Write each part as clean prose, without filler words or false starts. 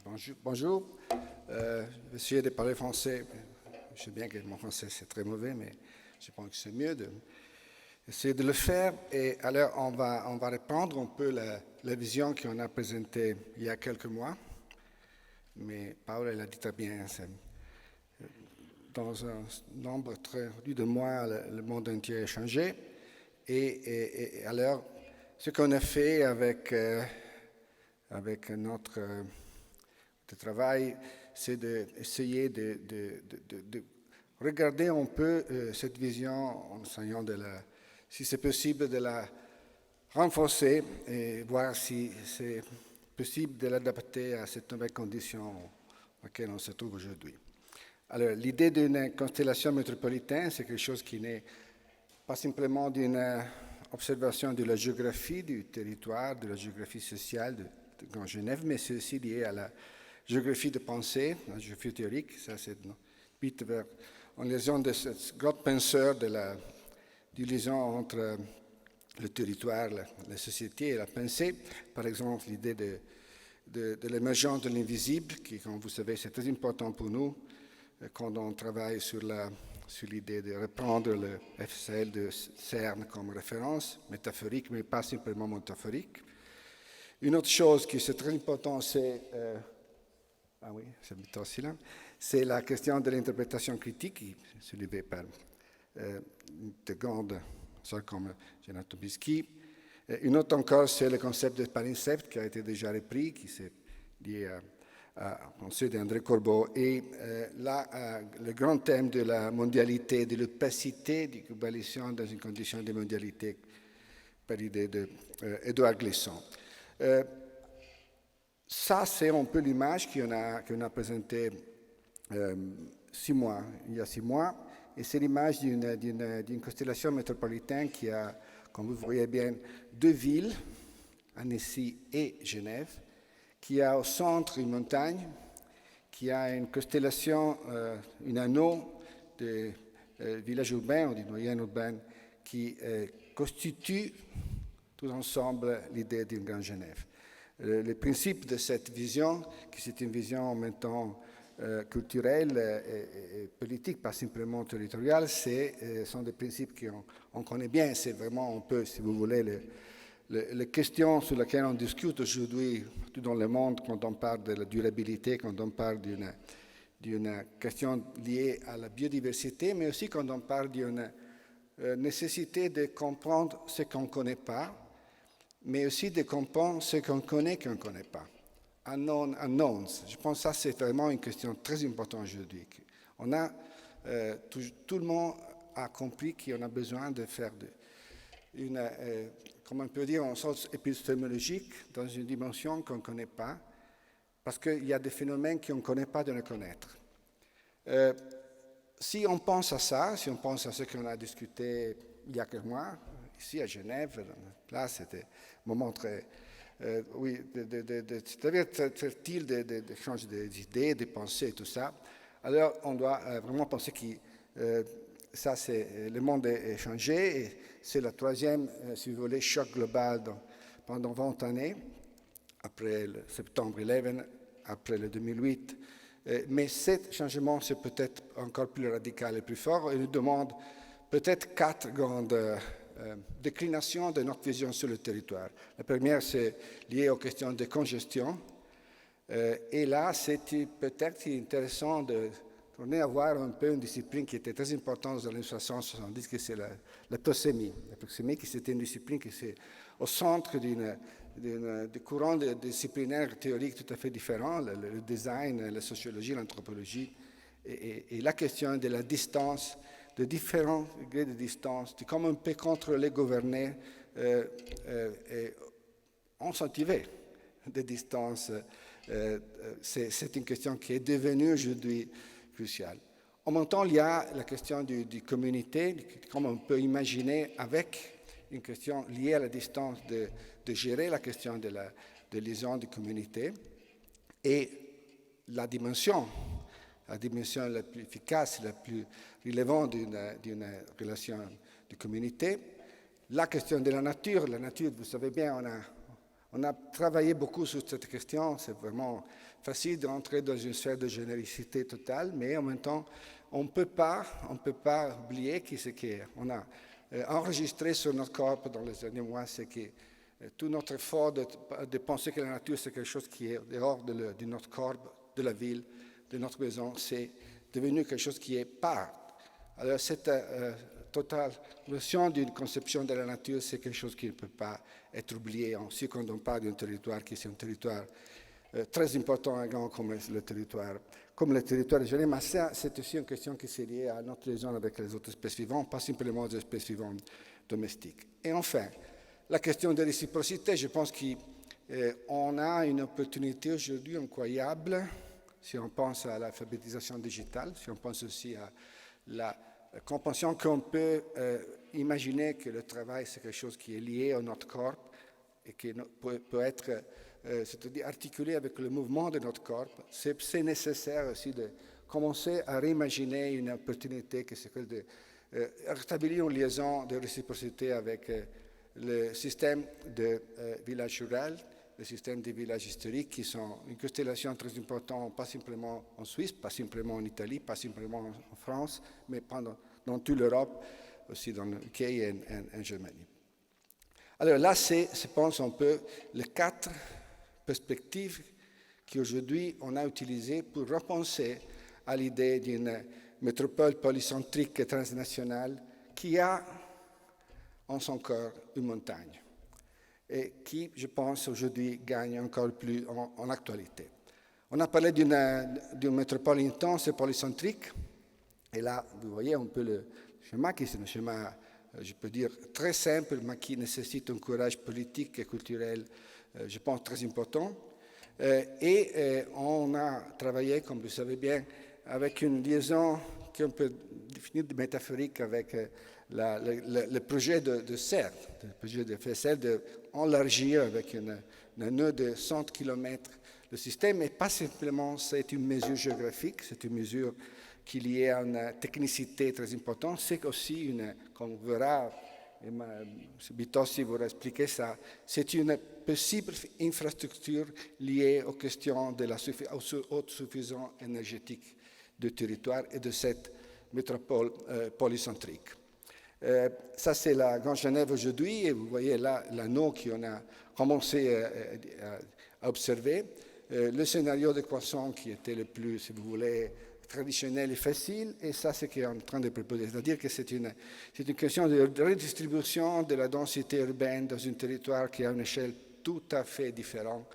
Bonjour. Je vais essayer de parler français. Je sais bien que mon français c'est très mauvais, mais je pense que c'est mieux d'essayer de le faire. Et alors, on va reprendre un peu la vision qu'on a présentée il y a quelques mois. Mais Paola l'a dit très bien. Dans un nombre très réduit de mois, le monde entier a changé. Et alors, ce qu'on a fait avec notre travail, c'est d'essayer de regarder un peu cette vision en essayant si c'est possible de la renforcer et voir si c'est possible de l'adapter à cette nouvelle condition dans laquelle on se trouve aujourd'hui. Alors, l'idée d'une constellation métropolitaine, c'est quelque chose qui n'est pas simplement d'une observation de la géographie du territoire, de la géographie sociale de Grand Genève, mais c'est aussi lié à la géographie de pensée, la géographie théorique. Ça, c'est vite en liaison de ce grand penseur du liaison entre le territoire, la société et la pensée. Par exemple, l'idée de l'émergence de l'invisible, qui, comme vous savez, c'est très important pour nous quand on travaille sur l'idée de reprendre le FCL de CERN comme référence, métaphorique, mais pas simplement métaphorique. Une autre chose qui est très importante, c'est la question de l'interprétation critique, qui est soulevée par de grandes personnes comme Jean Tobiski. Une autre encore, c'est le concept de palincept qui a été déjà repris, qui s'est lié à pensée d'André Corbeau. Et là, le grand thème de la mondialité, de l'opacité du globalisation dans une condition de mondialité, par l'idée d'Édouard Glissant. Ça, c'est un peu l'image qu'on a présentée il y a 6 mois, et c'est l'image d'une constellation métropolitaine qui a, comme vous voyez bien, 2 villes, Annecy et Genève, qui a au centre une montagne, qui a une constellation, un anneau de villages urbains ou de noyaux urbains qui constitue tout ensemble l'idée d'une grande Genève. Le principe de cette vision, qui c'est une vision en même temps culturelle et politique, pas simplement territoriale, sont des principes qu'on connaît bien. C'est vraiment un peu, si vous voulez, les questions sur lesquelles on discute aujourd'hui tout dans le monde quand on parle de la durabilité, quand on parle d'une question liée à la biodiversité, mais aussi quand on parle d'une nécessité de comprendre ce qu'on ne connaît pas, mais aussi de comprendre ce qu'on ne connaît pas. Unknown unknowns. Je pense que ça, c'est vraiment une question très importante aujourd'hui. Tout le monde a compris qu'on a besoin de faire comment on peut dire, un sens épistémologique dans une dimension qu'on ne connaît pas, parce qu'il y a des phénomènes qu'on ne connaît pas de le connaître. Si on pense à ça, si on pense à ce qu'on a discuté il y a quelques mois, ici à Genève, là, c'était un moment très, c'est-à-dire très fertile d'échange d'idées, de pensées, tout ça. Alors, on doit vraiment penser que le monde est changé, et c'est le 3e, si vous voulez, choc global pendant 20 années, après le septembre 11, après le 2008. Mais ce changement, c'est peut-être encore plus radical et plus fort, et nous demande peut-être 4 grandes déclinations de notre vision sur le territoire. La première, c'est lié aux questions de congestion. Et là, c'est peut-être intéressant de tourner à voir un peu une discipline qui était très importante dans les années 60-70, que c'est la proxémie. La proxémie, qui c'était une discipline qui est au centre de courants disciplinaires théoriques tout à fait différents, le design, la sociologie, l'anthropologie, et la question de la distance, de différents degrés de distance, de comment on peut contrôler, gouverner en sentivé de distance. C'est une question qui est devenue aujourd'hui cruciale. En même temps, il y a la question du communauté, comment on peut imaginer avec une question liée à la distance de gérer la question de liaison de communauté, et la dimension la plus efficace, la plus relevante d'une relation de communauté. La question de la nature, vous savez bien, On a travaillé beaucoup sur cette question. C'est vraiment facile d'entrer dans une sphère de généricité totale, mais en même temps, on ne peut pas oublier ce qu'on a enregistré sur notre corps dans les derniers mois, c'est que tout notre effort de penser que la nature, c'est quelque chose qui est dehors de notre corps, de la ville, de notre maison, c'est devenu quelque chose qui est part. Alors, cette totale notion d'une conception de la nature, c'est quelque chose qui ne peut pas être oublié, aussi quand on parle d'un territoire qui est un territoire très important et grand comme le territoire de Genève. Mais ça, c'est aussi une question qui est liée à notre liaison avec les autres espèces vivantes, pas simplement les espèces vivantes domestiques. Et enfin, la question de réciprocité, je pense qu'on a une opportunité aujourd'hui incroyable, si on pense à l'alphabétisation digitale, si on pense aussi à la compréhension qu'on peut imaginer que le travail, c'est quelque chose qui est lié à notre corps et qui peut être c'est-à-dire articulé avec le mouvement de notre corps. C'est nécessaire aussi de commencer à réimaginer une opportunité que c'est celle de rétablir une liaison de réciprocité avec le système de village rural, le système des villages historiques qui sont une constellation très importante, pas simplement en Suisse, pas simplement en Italie, pas simplement en France, mais dans toute l'Europe, aussi dans le UK et en Germanie. Alors là, c'est, je pense, un peu les 4 perspectives qu'aujourd'hui on a utilisées pour repenser à l'idée d'une métropole polycentrique et transnationale qui a en son cœur une montagne et qui, je pense, aujourd'hui gagne encore plus en actualité. On a parlé d'une métropole intense et polycentrique, et là, vous voyez un peu le schéma, qui est un schéma, je peux dire, très simple, mais qui nécessite un courage politique et culturel, je pense, très important. Et on a travaillé, comme vous savez bien, avec une liaison qu'on peut définir de métaphorique avec le projet de CERF, le projet de FSL, d'élargir avec un nœud de 100 km le système, et pas simplement c'est une mesure géographique, c'est une mesure qui est liée à une technicité très importante, c'est aussi comme on verra, et M. Bitossi vous expliquer ça, c'est une possible infrastructure liée aux questions de la autosuffisance énergétique du territoire et de cette métropole polycentrique. Ça, c'est la Grande Genève aujourd'hui, et vous voyez là l'anneau qu'on a commencé à observer. Le scénario de croissance qui était le plus, si vous voulez, traditionnel et facile, et ça, c'est ce qu'on est en train de proposer. C'est-à-dire que c'est une question de redistribution de la densité urbaine dans un territoire qui a une échelle tout à fait différente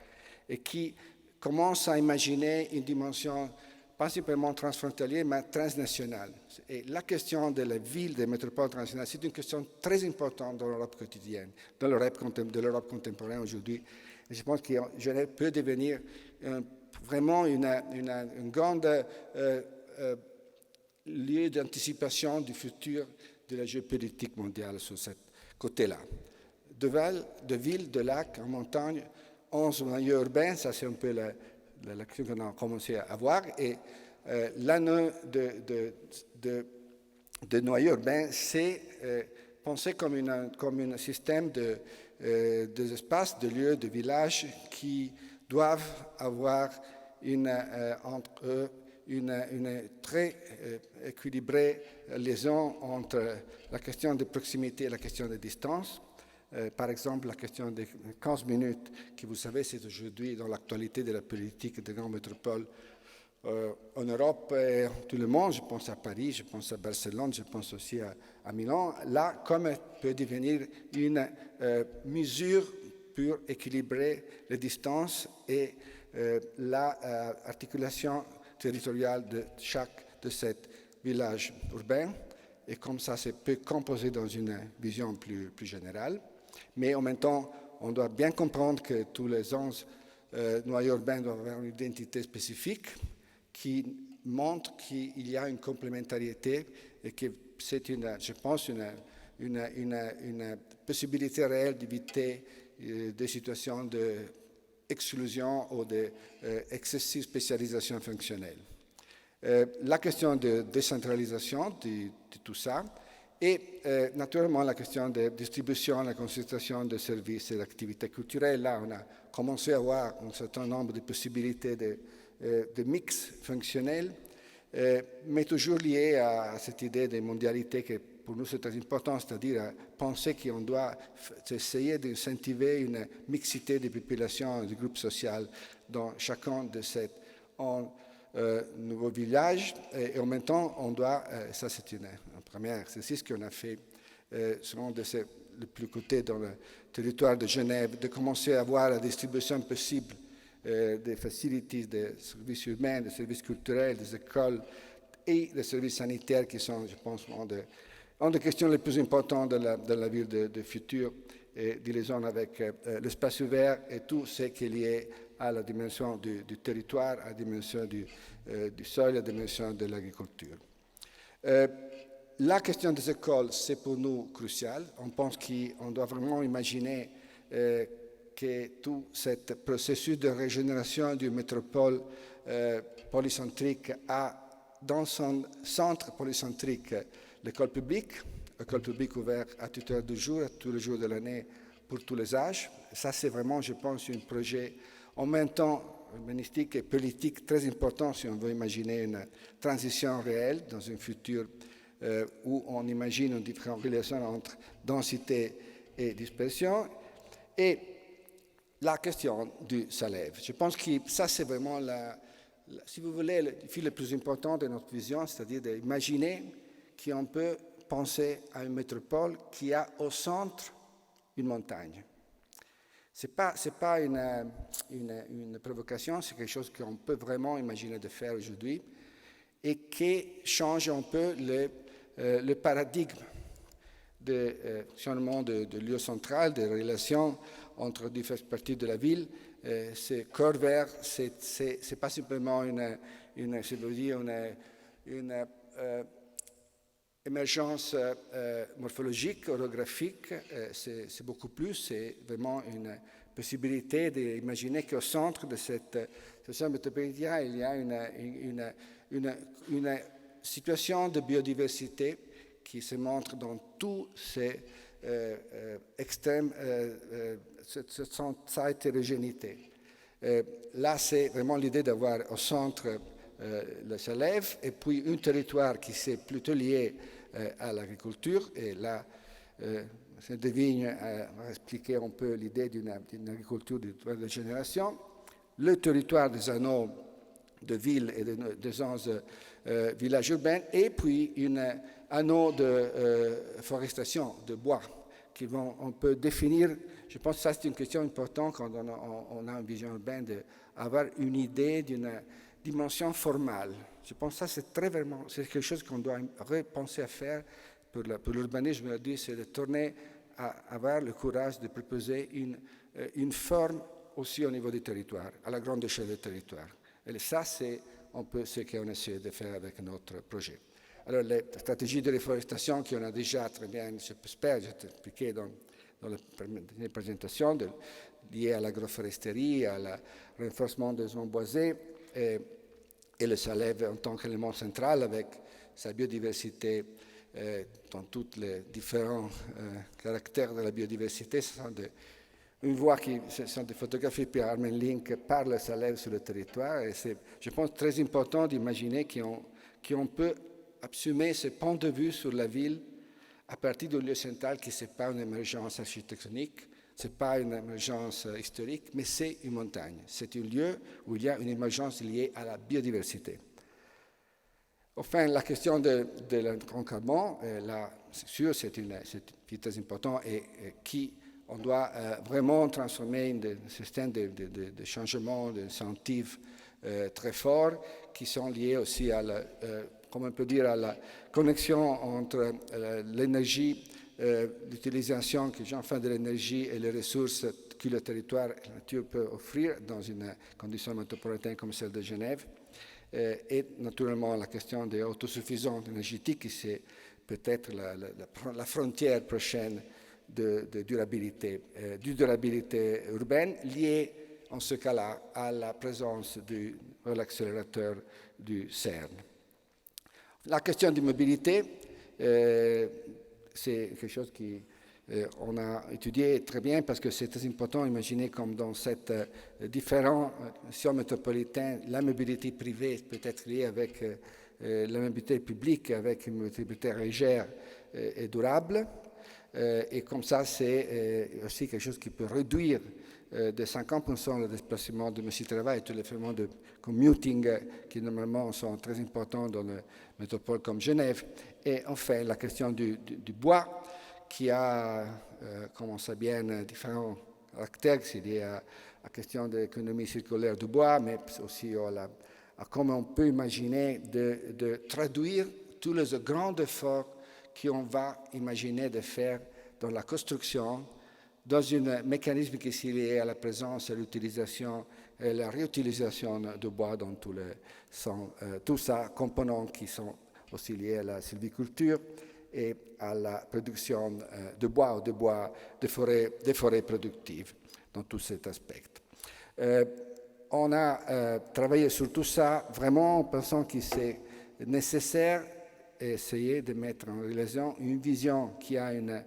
et qui commence à imaginer une dimension pas simplement transfrontalière, mais transnationale. Et la question de la ville, des métropoles transnationales, c'est une question très importante dans l'Europe quotidienne, dans de l'Europe contemporaine aujourd'hui. Et je pense que Genève peut devenir vraiment une grande lieu d'anticipation du futur de la géopolitique mondiale sur ce côté-là. De villes, de lacs, en montagne, 11 noyaux urbains, ça c'est un peu l'action qu'on a commencé à voir, et l'anneau de noyaux urbains, c'est pensé comme un système d'espaces, de lieux, de villages qui doivent avoir entre eux une très équilibrée liaison entre la question de proximité et la question de distance. Par exemple, la question des 15 minutes, qui vous savez, c'est aujourd'hui dans l'actualité de la politique des grandes métropoles en Europe et en tout le monde. Je pense à Paris, je pense à Barcelone, je pense aussi à Milan. Là, comme elle peut devenir une mesure pour équilibrer les distances et l'articulation territoriale de chaque de ces villages urbains. Et comme ça peut composer dans une vision plus générale. Mais en même temps, on doit bien comprendre que tous les 11 noyaux urbains doivent avoir une identité spécifique qui montre qu'il y a une complémentarité et que c'est, je pense, une possibilité réelle d'éviter des situations d'exclusion ou d'excessive spécialisation fonctionnelle. La question de décentralisation de tout ça, Et naturellement, la question de distribution, la concentration de services et d'activités culturelles. Là, on a commencé à avoir un certain nombre de possibilités de mix fonctionnel, mais toujours lié à cette idée de mondialité qui, pour nous, c'est très important, c'est-à-dire penser qu'on doit essayer d'incentiver une mixité des populations et des groupes sociaux dans chacun de ces nouveaux villages. Et en même temps, on doit, ça c'est un premier exercice qu'on a fait selon le plus côté dans le territoire de Genève, de commencer à voir la distribution possible des facilities, des services humains, des services culturels, des écoles et des services sanitaires qui sont, je pense, une des questions les plus importantes de la ville de futur, et de liaison avec l'espace ouvert et tout ce qui est lié à la dimension du territoire, à la dimension du sol, à la dimension de l'agriculture. La question des écoles, c'est pour nous crucial. On pense qu'on doit vraiment imaginer que tout ce processus de régénération d'une métropole polycentrique a dans son centre polycentrique l'école publique ouverte à toute heure du jour, à tous les jours de l'année, pour tous les âges. Ça, c'est vraiment, je pense, un projet en même temps urbanistique et politique très important si on veut imaginer une transition réelle dans un futur où on imagine une différente relation entre densité et dispersion. Et la question du salaire. Je pense que ça, c'est vraiment, si vous voulez, le défi le plus important de notre vision, c'est-à-dire d'imaginer qu'on peut penser à une métropole qui a au centre une montagne. Ce n'est pas une provocation, c'est quelque chose qu'on peut vraiment imaginer de faire aujourd'hui et qui change un peu le paradigme de fonctionnement de lieu central, des relations entre différentes parties de la ville. Ce corps vert, c'est pas simplement une émergence morphologique, orographique, c'est beaucoup plus, c'est vraiment une possibilité d'imaginer qu'au centre de cette situation métropolitaine, il y a une situation de biodiversité qui se montre dans tous ces extrêmes, cette hétérogénéité. Là, c'est vraiment l'idée d'avoir au centre le Salève et puis un territoire qui s'est plutôt lié à l'agriculture. Et là, Devigne a expliqué un peu l'idée d'une agriculture de génération. Le territoire des anneaux de villes et des 11 villages urbains, et puis un anneau de forestation, de bois, on peut définir. Je pense que ça, c'est une question importante quand on a une vision urbaine, d'avoir une idée d'une dimension formale. Je pense que ça, c'est quelque chose qu'on doit repenser à faire pour l'urbanisme. Je me dis, c'est de tourner à avoir le courage de proposer une forme aussi au niveau du territoire, à la grande échelle du territoire. Et ça, c'est un peu ce qu'on essaie de faire avec notre projet. Alors, les stratégies de réforestation qu'on a déjà très bien, j'espère, j'ai expliqué dans la présentation, liées à l'agroforesterie, à la renforcement des zones boisées, et le Salève en tant qu'élément central avec sa biodiversité dans tous les différents caractères de la biodiversité. Ce sont une voie qui sont des photographies par Armin Link par le Salève sur le territoire. Et c'est, je pense, très important d'imaginer qu'on peut assumer ce point de vue sur la ville à partir d'un lieu central qui n'est pas une émergence architectonique, ce n'est pas une émergence historique, mais c'est une montagne. C'est un lieu où il y a une émergence liée à la biodiversité. Enfin, la question de l'encadrement, là, c'est sûr, c'est très important et qui on doit vraiment transformer un système de changements, d'incentives très forts qui sont liés aussi à comment on peut dire, à la connexion entre l'énergie, l'utilisation que les gens font de l'énergie et les ressources que le territoire et la nature peut offrir dans une condition métropolitaine comme celle de Genève. Et naturellement la question de l'autosuffisance énergétique, qui c'est peut-être la frontière prochaine de durabilité urbaine, liée en ce cas-là à la présence de l'accélérateur du CERN. La question de mobilité, c'est quelque chose qu'on a étudié très bien parce que c'est très important. Imaginez comme dans cette différents sillons métropolitains, la mobilité privée peut être liée avec la mobilité publique, avec une mobilité légère et durable. Et comme ça, c'est aussi quelque chose qui peut réduire de 50% le déplacement de monsieur travail, tous les phénomènes de commuting qui normalement sont très importants dans une métropole comme Genève. Et enfin, la question du bois qui a, comme on sait bien, différents caractères. C'est lié à la question de l'économie circulaire du bois, mais aussi à comment on peut imaginer de traduire tous les grands efforts qu'on va imaginer de faire dans la construction, dans un mécanisme qui est lié à la présence, à l'utilisation et la réutilisation de bois dans tous ces composants qui sont aussi liés à la sylviculture et à la production de bois ou de forêts productives dans tous ces aspects. On a travaillé sur tout ça vraiment en pensant que c'est nécessaire essayer de mettre en relation une vision qui a une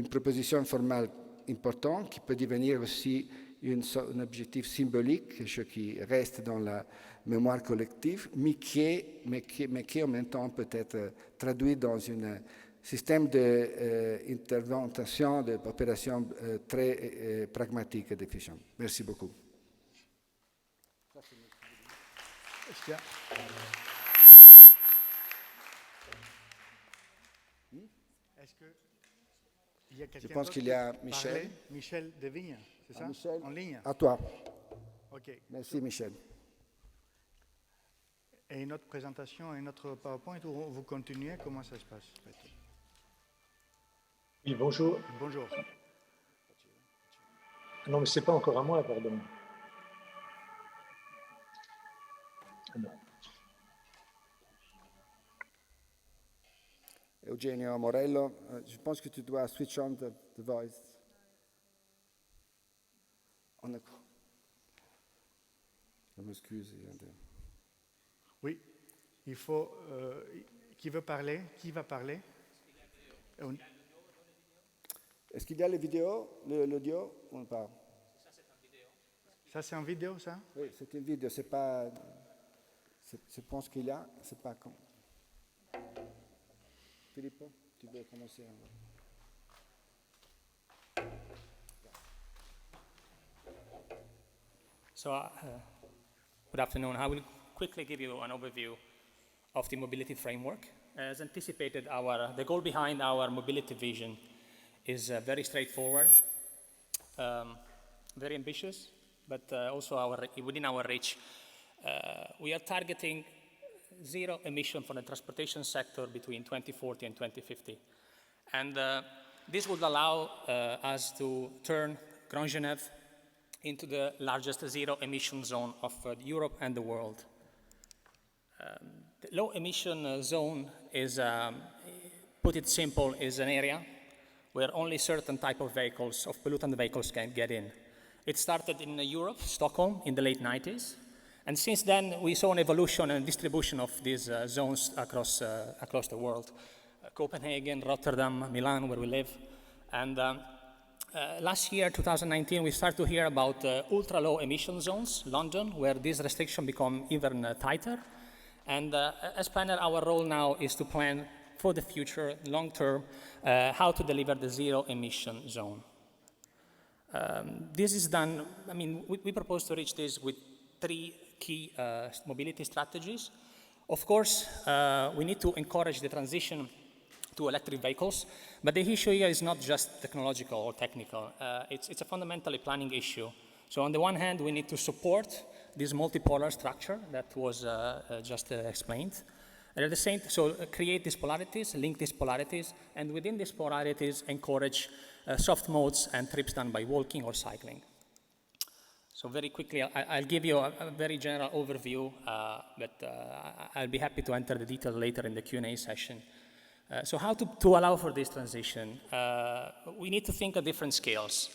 proposition formale importante, qui peut devenir aussi un objectif symbolique, quelque chose qui reste dans la mémoire collective, mais qui en même temps peut être traduit dans un système d'intervention, d'opération très pragmatique et efficient. Merci beaucoup. Est-ce qu'il y a quelqu'un Je pense qu'il y a Michel. Michel Devigne, c'est ça? Michel, en ligne. à toi. OK. Merci, Michel. Et une autre présentation, une autre PowerPoint, ou vous continuez? Comment ça se passe? Oui, bonjour. Bonjour. Non, mais ce n'est pas encore à moi, pardon. Non. Eugenio Morello, je pense que tu dois switch on the voice. Je m'excuse. Oui, il faut... qui veut parler? Qui va parler? Est-ce qu'il y a les vidéos, l'audio ou pas? Ça, c'est en vidéo, ça? Oui, c'est une vidéo, c'est pas... Je pense qu'il y a, c'est pas comme... Filippo, tu veux commencer? So, good afternoon. I will quickly give you an overview of the mobility framework. As anticipated, the goal behind our mobility vision is very straightforward, very ambitious, but also within our reach. We are targeting zero emission for the transportation sector between 2040 and 2050. And this would allow us to turn Grand Genève into the largest zero emission zone of Europe and the world. The low emission zone is, put it simple, is an area where only certain type of vehicles, of pollutant vehicles, can get in. It started in Europe, Stockholm, in the late 90s. And since then, we saw an evolution and distribution of these zones across the world. Copenhagen, Rotterdam, Milan, where we live. And last year, 2019, we started to hear about ultra-low emission zones, London, where these restrictions become even tighter. And as planner, our role now is to plan for the future, long term, how to deliver the zero emission zone. This is done, I mean, we propose to reach this with three key mobility strategies. Of course, we need to encourage the transition to electric vehicles, but the issue here is not just technological or technical. It's a fundamentally planning issue. So on the one hand, we need to support this multipolar structure that was just explained. And at the same time, so create these polarities, link these polarities, and within these polarities, encourage soft modes and trips done by walking or cycling. So very quickly, I'll give you a very general overview, but I'll be happy to enter the detail later in the Q&A session. So how to allow for this transition? We need to think of different scales.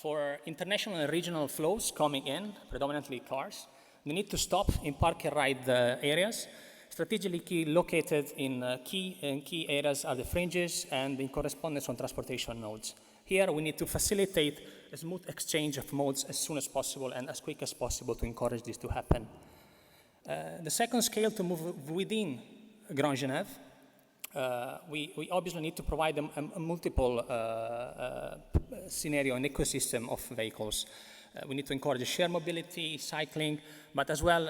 For international and regional flows coming in, predominantly cars, they need to stop in park and ride areas strategically located in key areas are the fringes and in correspondence on transportation nodes. Here we need to facilitate a smooth exchange of modes as soon as possible and as quick as possible to encourage this to happen. The second scale, to move within Grand Genève, we obviously need to provide them a multiple scenario and ecosystem of vehicles. We need to encourage shared mobility, cycling, but as well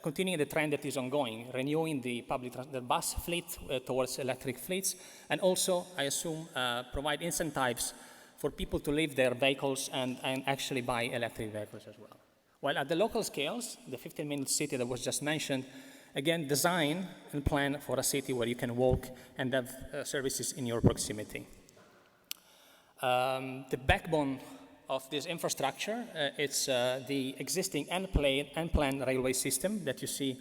continuing the trend that is ongoing, renewing the the bus fleet towards electric fleets, and also, I assume, provide incentives for people to leave their vehicles and actually buy electric vehicles as well. While at the local scales, the 15-minute city that was just mentioned, again, design and plan for a city where you can walk and have services in your proximity. The backbone of this infrastructure, it's the existing unplanned railway system that you see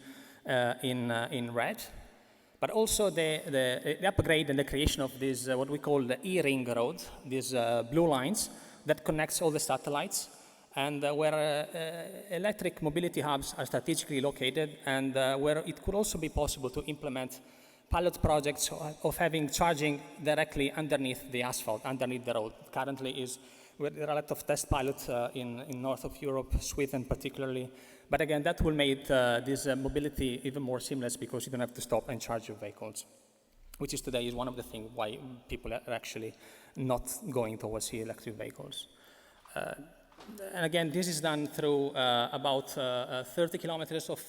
in red, but also the upgrade and the creation of this, what we call the E-ring road, these blue lines that connects all the satellites, and where electric mobility hubs are strategically located, and where it could also be possible to implement pilot projects of having charging directly underneath the asphalt, underneath the road. Currently there are a lot of test pilots in north of Europe, Sweden particularly. But again, that will make this mobility even more seamless because you don't have to stop and charge your vehicles, which is today is one of the things why people are actually not going towards the electric vehicles. And again, this is done through about 30 kilometers of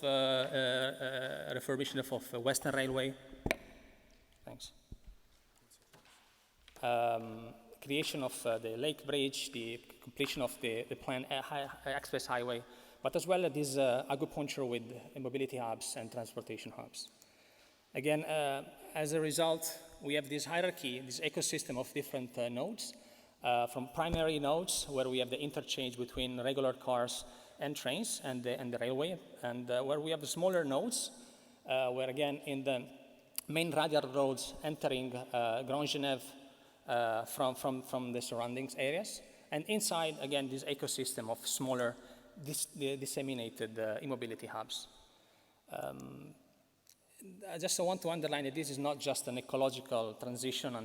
refurbishment of Western Railway. Thanks. Creation of the Lake Bridge, the completion of the planned express highway, but as well as this acupuncture with mobility hubs and transportation hubs. Again, as a result, we have this hierarchy, this ecosystem of different nodes, from primary nodes, where we have the interchange between regular cars and trains and the railway, and where we have the smaller nodes, where again, in the main radial roads entering Grand Genève from the surroundings areas, and inside, again, this ecosystem of smaller disseminated e-mobility hubs. I just want to underline that this is not just an ecological transition,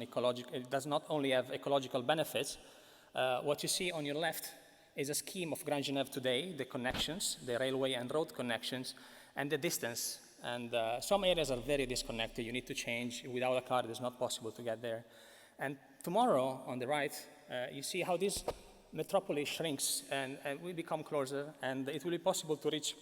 it does not only have ecological benefits. What you see on your left is a scheme of Grand Genève today, the connections, the railway and road connections, and the distance. And some areas are very disconnected. You need to change. Without a car, it is not possible to get there. And tomorrow, on the right, you see how this metropolis shrinks and we become closer, and it will be possible to reach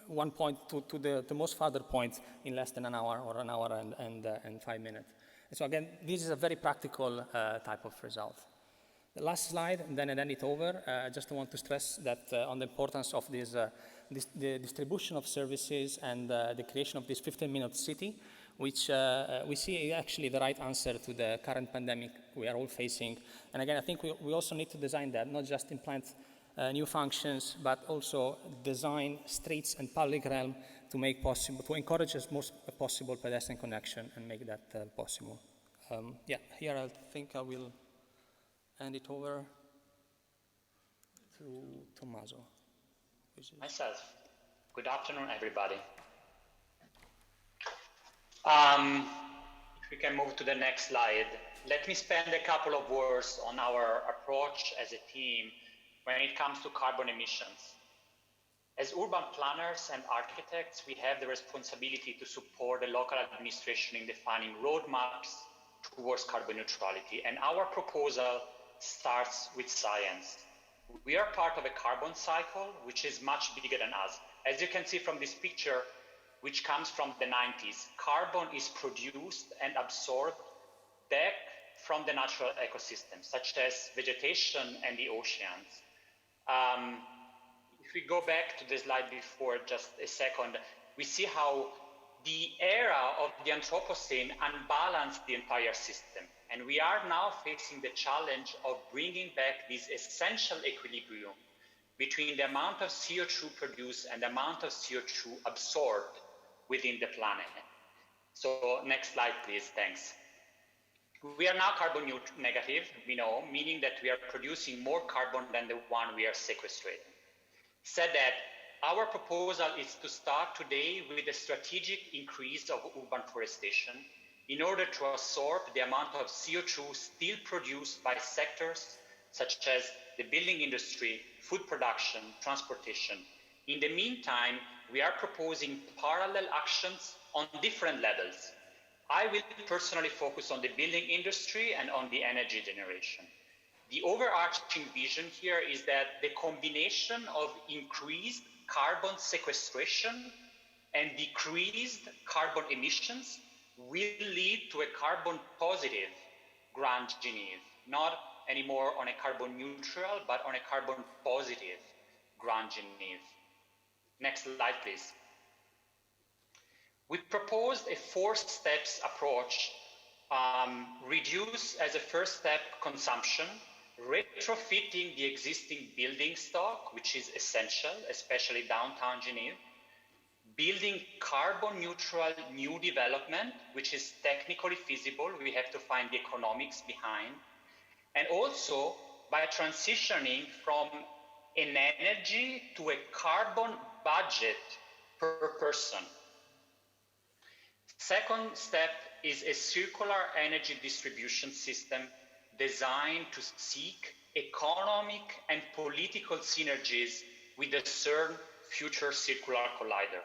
one point to the most farther point in less than an hour or an hour and 5 minutes. And so again, this is a very practical type of result. The last slide, and then I hand it over. I just want to stress that on the importance of the distribution of services and the creation of this 15-minute city, which we see actually the right answer to the current pandemic we are all facing. And again, I think we also need to design that, not just implant new functions, but also design streets and public realm to make possible, to encourage as much possible pedestrian connection and make that possible. Yeah, here I think I will hand it over to Tommaso. Myself. Good afternoon, everybody. If we can move to the next slide, let me spend a couple of words on our approach as a team when it comes to carbon emissions. As urban planners and architects, we have the responsibility to support the local administration in defining roadmaps towards carbon neutrality. And our proposal starts with science. We are part of a carbon cycle, which is much bigger than us. As you can see from this picture, which comes from the 90s, carbon is produced and absorbed back from the natural ecosystems, such as vegetation and the oceans. If we go back to the slide before just a second, we see how the era of the Anthropocene unbalanced the entire system. And we are now facing the challenge of bringing back this essential equilibrium between the amount of CO2 produced and the amount of CO2 absorbed within the planet. So next slide, please, thanks. We are now carbon negative, we know, meaning that we are producing more carbon than the one we are sequestrating. Said that, our proposal is to start today with a strategic increase of urban forestation in order to absorb the amount of CO2 still produced by sectors such as the building industry, food production, transportation. In the meantime, we are proposing parallel actions on different levels. I will personally focus on the building industry and on the energy generation. The overarching vision here is that the combination of increased carbon sequestration and decreased carbon emissions will lead to a carbon positive Grand Genève, not anymore on a carbon neutral, but on a carbon positive Grand Genève. Next slide, please. We proposed a 4-steps approach. Reduce as a first step consumption, retrofitting the existing building stock, which is essential, especially downtown Geneva, building carbon neutral new development, which is technically feasible, we have to find the economics behind, and also by transitioning from an energy to a carbon budget per person. Second step is a circular energy distribution system designed to seek economic and political synergies with the CERN Future Circular Collider.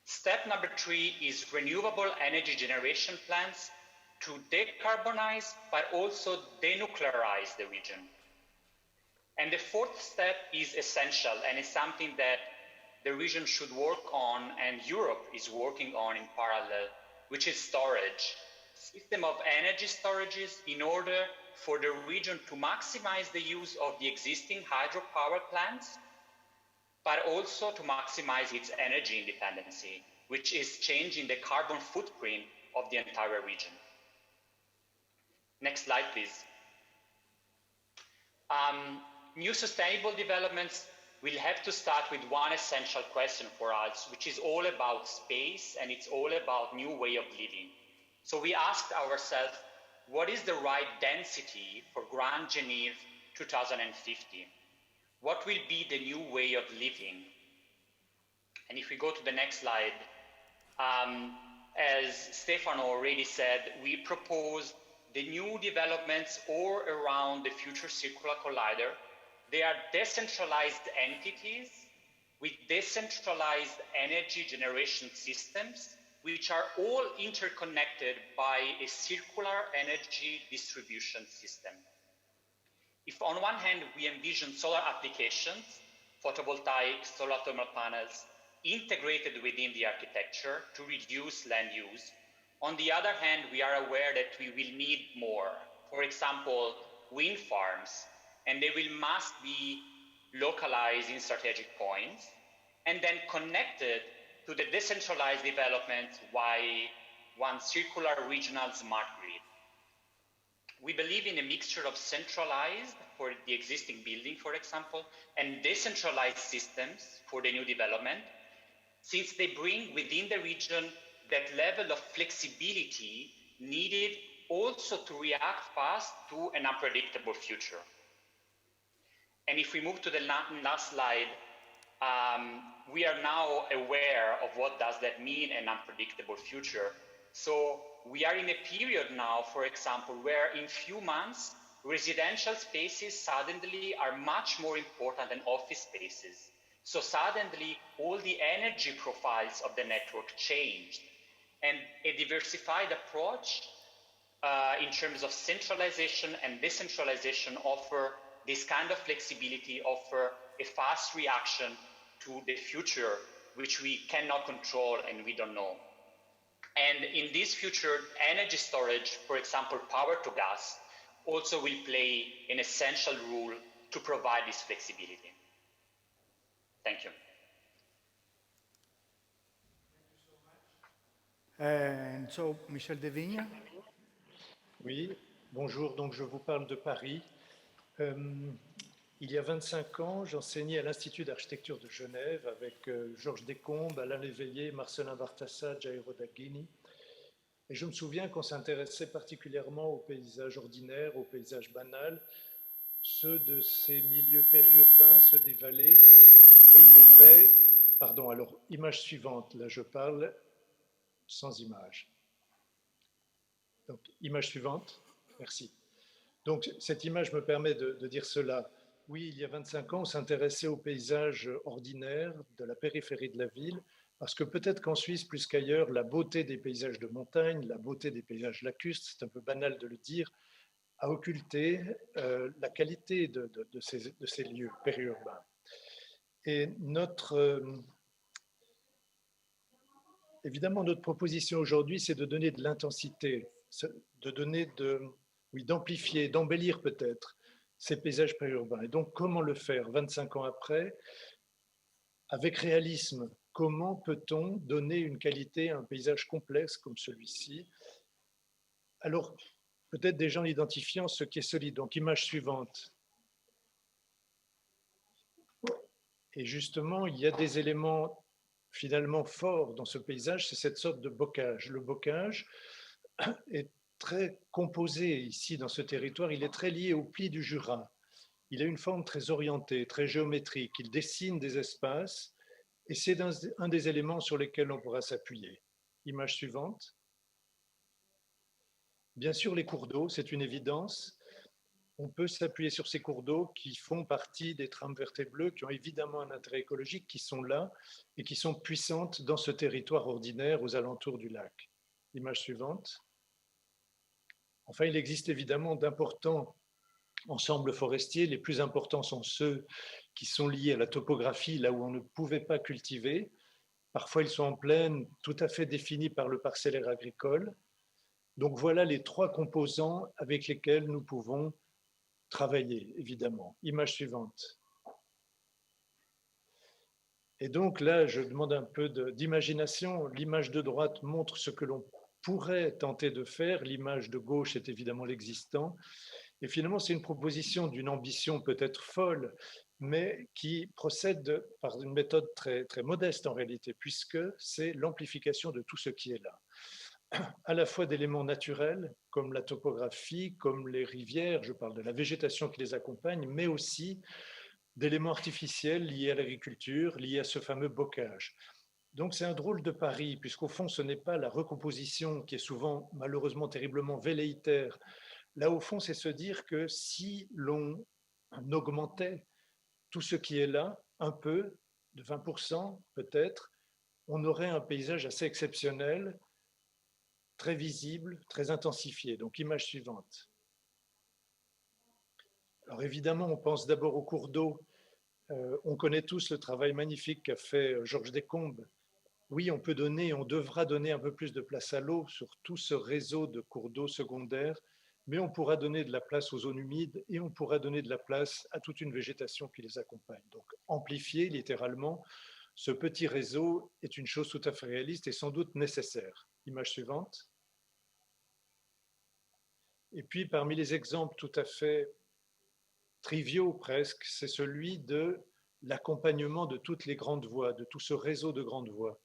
Step number 3 is renewable energy generation plants to decarbonize, but also denuclearize the region. And the 4th step is essential and is something that the region should work on and Europe is working on in parallel, which is storage. System of energy storages in order for the region to maximize the use of the existing hydropower plants, but also to maximize its energy independency, which is changing the carbon footprint of the entire region. Next slide, please. New sustainable developments will have to start with one essential question for us, which is all about space and it's all about new way of living. So we asked ourselves, what is the right density for Grand Genève 2050? What will be the new way of living? And if we go to the next slide, as Stefano already said, we propose the new developments all around the Future Circular Collider. They are decentralized entities with decentralized energy generation systems, which are all interconnected by a circular energy distribution system. If on one hand we envision solar applications, photovoltaic, solar thermal panels, integrated within the architecture to reduce land use, on the other hand we are aware that we will need more. For example, wind farms, and they must be localized in strategic points and then connected to the decentralized development by one circular regional smart grid. We believe in a mixture of centralized for the existing building, for example, and decentralized systems for the new development, since they bring within the region that level of flexibility needed also to react fast to an unpredictable future. And if we move to the last slide, we are now aware of what does that mean, an unpredictable future. So we are in a period now, for example, where in few months, residential spaces suddenly are much more important than office spaces. So suddenly all the energy profiles of the network changed. And a diversified approach in terms of centralization and decentralization offer this kind of flexibility, offer a fast reaction to the future, which we cannot control and we don't know. And in this future, energy storage, for example, power to gas, also will play an essential role to provide this flexibility. Thank you. And so, Michel Devigne. Oui, bonjour, donc je vous parle de Paris. Il y a 25 ans, j'enseignais à l'Institut d'architecture de Genève avec Georges Descombes, Alain Léveillé, Marcelin Bartassa, Jairo Daghini. Et je me souviens qu'on s'intéressait particulièrement aux paysages ordinaires, aux paysages banals, ceux de ces milieux périurbains, ceux des vallées, Et il est vrai, pardon, alors image suivante, là je parle sans image. Donc image suivante, merci. Donc cette image me permet de dire cela. Oui, il y a 25 ans, on s'intéressait aux paysages ordinaires de la périphérie de la ville, parce que peut-être qu'en Suisse, plus qu'ailleurs, la beauté des paysages de montagne, la beauté des paysages lacustres, c'est un peu banal de le dire, a occulté la qualité de ces lieux périurbains. Et évidemment, notre proposition aujourd'hui, c'est de donner de l'intensité, de donner oui, d'amplifier, d'embellir peut-être ces paysages périurbains. Et donc, comment le faire 25 ans après, avec réalisme? Comment peut-on donner une qualité à un paysage complexe comme celui-ci? Alors, peut-être déjà en identifiant ce qui est solide. Donc, image suivante. Et justement, il y a des éléments finalement forts dans ce paysage, c'est cette sorte de bocage. Le bocage est très composé ici dans ce territoire, il est très lié au pli du Jura. Il a une forme très orientée, très géométrique, il dessine des espaces et c'est un des éléments sur lesquels on pourra s'appuyer. Image suivante. Bien sûr, les cours d'eau, c'est une évidence. On peut s'appuyer sur ces cours d'eau qui font partie des trames vertes et bleues, qui ont évidemment un intérêt écologique, qui sont là et qui sont puissantes dans ce territoire ordinaire aux alentours du lac. Image suivante. Enfin, il existe évidemment d'importants ensembles forestiers. Les plus importants sont ceux qui sont liés à la topographie, là où on ne pouvait pas cultiver. Parfois, ils sont en plaine, tout à fait définis par le parcellaire agricole. Donc voilà les trois composants avec lesquels nous pouvons travailler, évidemment. Image suivante. Et donc là, je demande un peu d'imagination. L'image de droite montre ce que l'on pourrait tenter de faire. L'image de gauche est évidemment l'existant. Et finalement, c'est une proposition d'une ambition peut-être folle, mais qui procède par une méthode très, très modeste en réalité, puisque c'est l'amplification de tout ce qui est là. À la fois d'éléments naturels, comme la topographie, comme les rivières, je parle de la végétation qui les accompagne, mais aussi d'éléments artificiels liés à l'agriculture, liés à ce fameux bocage. Donc c'est un drôle de pari, puisqu'au fond, ce n'est pas la recomposition qui est souvent malheureusement terriblement velléitaire. Là, au fond, c'est se dire que si l'on augmentait tout ce qui est là, un peu, de 20% peut-être, on aurait un paysage assez exceptionnel, très visible, très intensifié. Donc, image suivante. Alors évidemment, on pense d'abord aux cours d'eau. On connaît tous le travail magnifique qu'a fait Georges Descombes. Oui, on peut donner, on devra donner un peu plus de place à l'eau sur tout ce réseau de cours d'eau secondaires, mais on pourra donner de la place aux zones humides et on pourra donner de la place à toute une végétation qui les accompagne. Donc amplifier littéralement ce petit réseau est une chose tout à fait réaliste et sans doute nécessaire. Image suivante. Et puis parmi les exemples tout à fait triviaux presque, c'est celui de l'accompagnement de toutes les grandes voies, de tout ce réseau de grandes voies.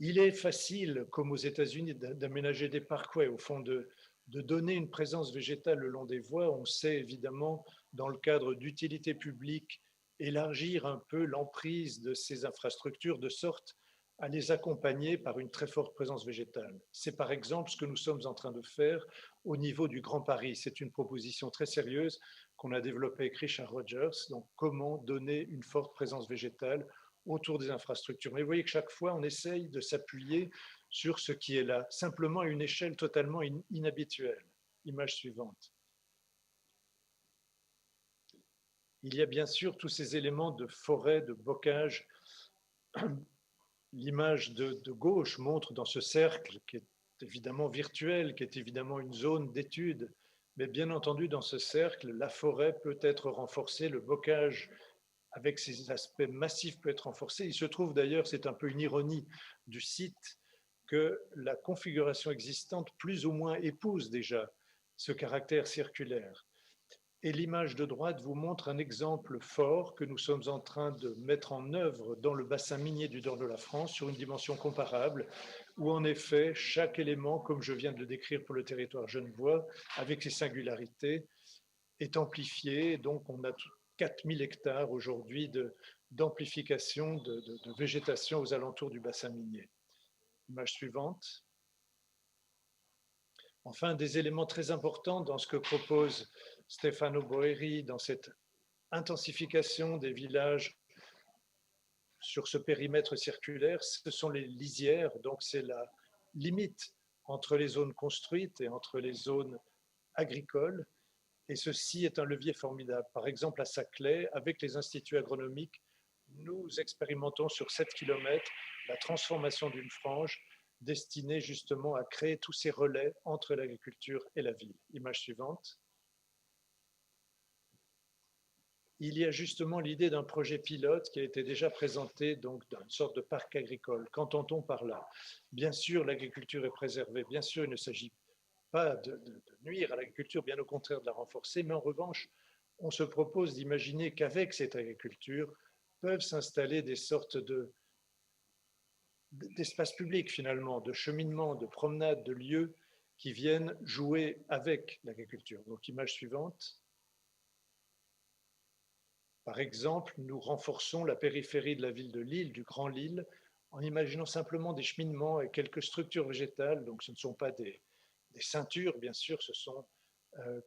Il est facile, comme aux États-Unis, d'aménager des parkways, au fond, de donner une présence végétale le long des voies. On sait évidemment, dans le cadre d'utilité publique, élargir un peu l'emprise de ces infrastructures de sorte à les accompagner par une très forte présence végétale. C'est par exemple ce que nous sommes en train de faire au niveau du Grand Paris. C'est une proposition très sérieuse qu'on a développée avec Richard Rogers. Donc, comment donner une forte présence végétale autour des infrastructures. Mais vous voyez que chaque fois, on essaye de s'appuyer sur ce qui est là, simplement à une échelle totalement inhabituelle. Image suivante. Il y a bien sûr tous ces éléments de forêt, de bocage. L'image de gauche montre dans ce cercle, qui est évidemment virtuel, qui est évidemment une zone d'étude, mais bien entendu, dans ce cercle, la forêt peut être renforcée, le bocage avec ses aspects massifs peut être renforcé. Il se trouve d'ailleurs, c'est un peu une ironie du site, que la configuration existante plus ou moins épouse déjà ce caractère circulaire. Et l'image de droite vous montre un exemple fort que nous sommes en train de mettre en œuvre dans le bassin minier du nord de la France sur une dimension comparable, où en effet chaque élément, comme je viens de le décrire pour le territoire genevois, avec ses singularités, est amplifié. Donc on a 4000 hectares aujourd'hui d'amplification de végétation aux alentours du bassin minier. Image suivante. Enfin, des éléments très importants dans ce que propose Stefano Boeri dans cette intensification des villages sur ce périmètre circulaire, ce sont les lisières, donc c'est la limite entre les zones construites et entre les zones agricoles. Et ceci est un levier formidable. Par exemple, à Saclay, avec les instituts agronomiques, nous expérimentons sur 7 km la transformation d'une frange destinée justement à créer tous ces relais entre l'agriculture et la ville. Image suivante. Il y a justement l'idée d'un projet pilote qui a été déjà présenté, donc d'une sorte de parc agricole. Qu'entend-on par là? Bien sûr, l'agriculture est préservée. Bien sûr, il ne s'agit pas de nuire à l'agriculture, bien au contraire de la renforcer. Mais en revanche, on se propose d'imaginer qu'avec cette agriculture peuvent s'installer des sortes d'espaces publics finalement, de cheminement, de promenades, de lieux qui viennent jouer avec l'agriculture. Donc, image suivante. Par exemple, nous renforçons la périphérie de la ville de Lille, du Grand Lille, en imaginant simplement des cheminements et quelques structures végétales. Donc, ce ne sont pas des ceintures, bien sûr, ce sont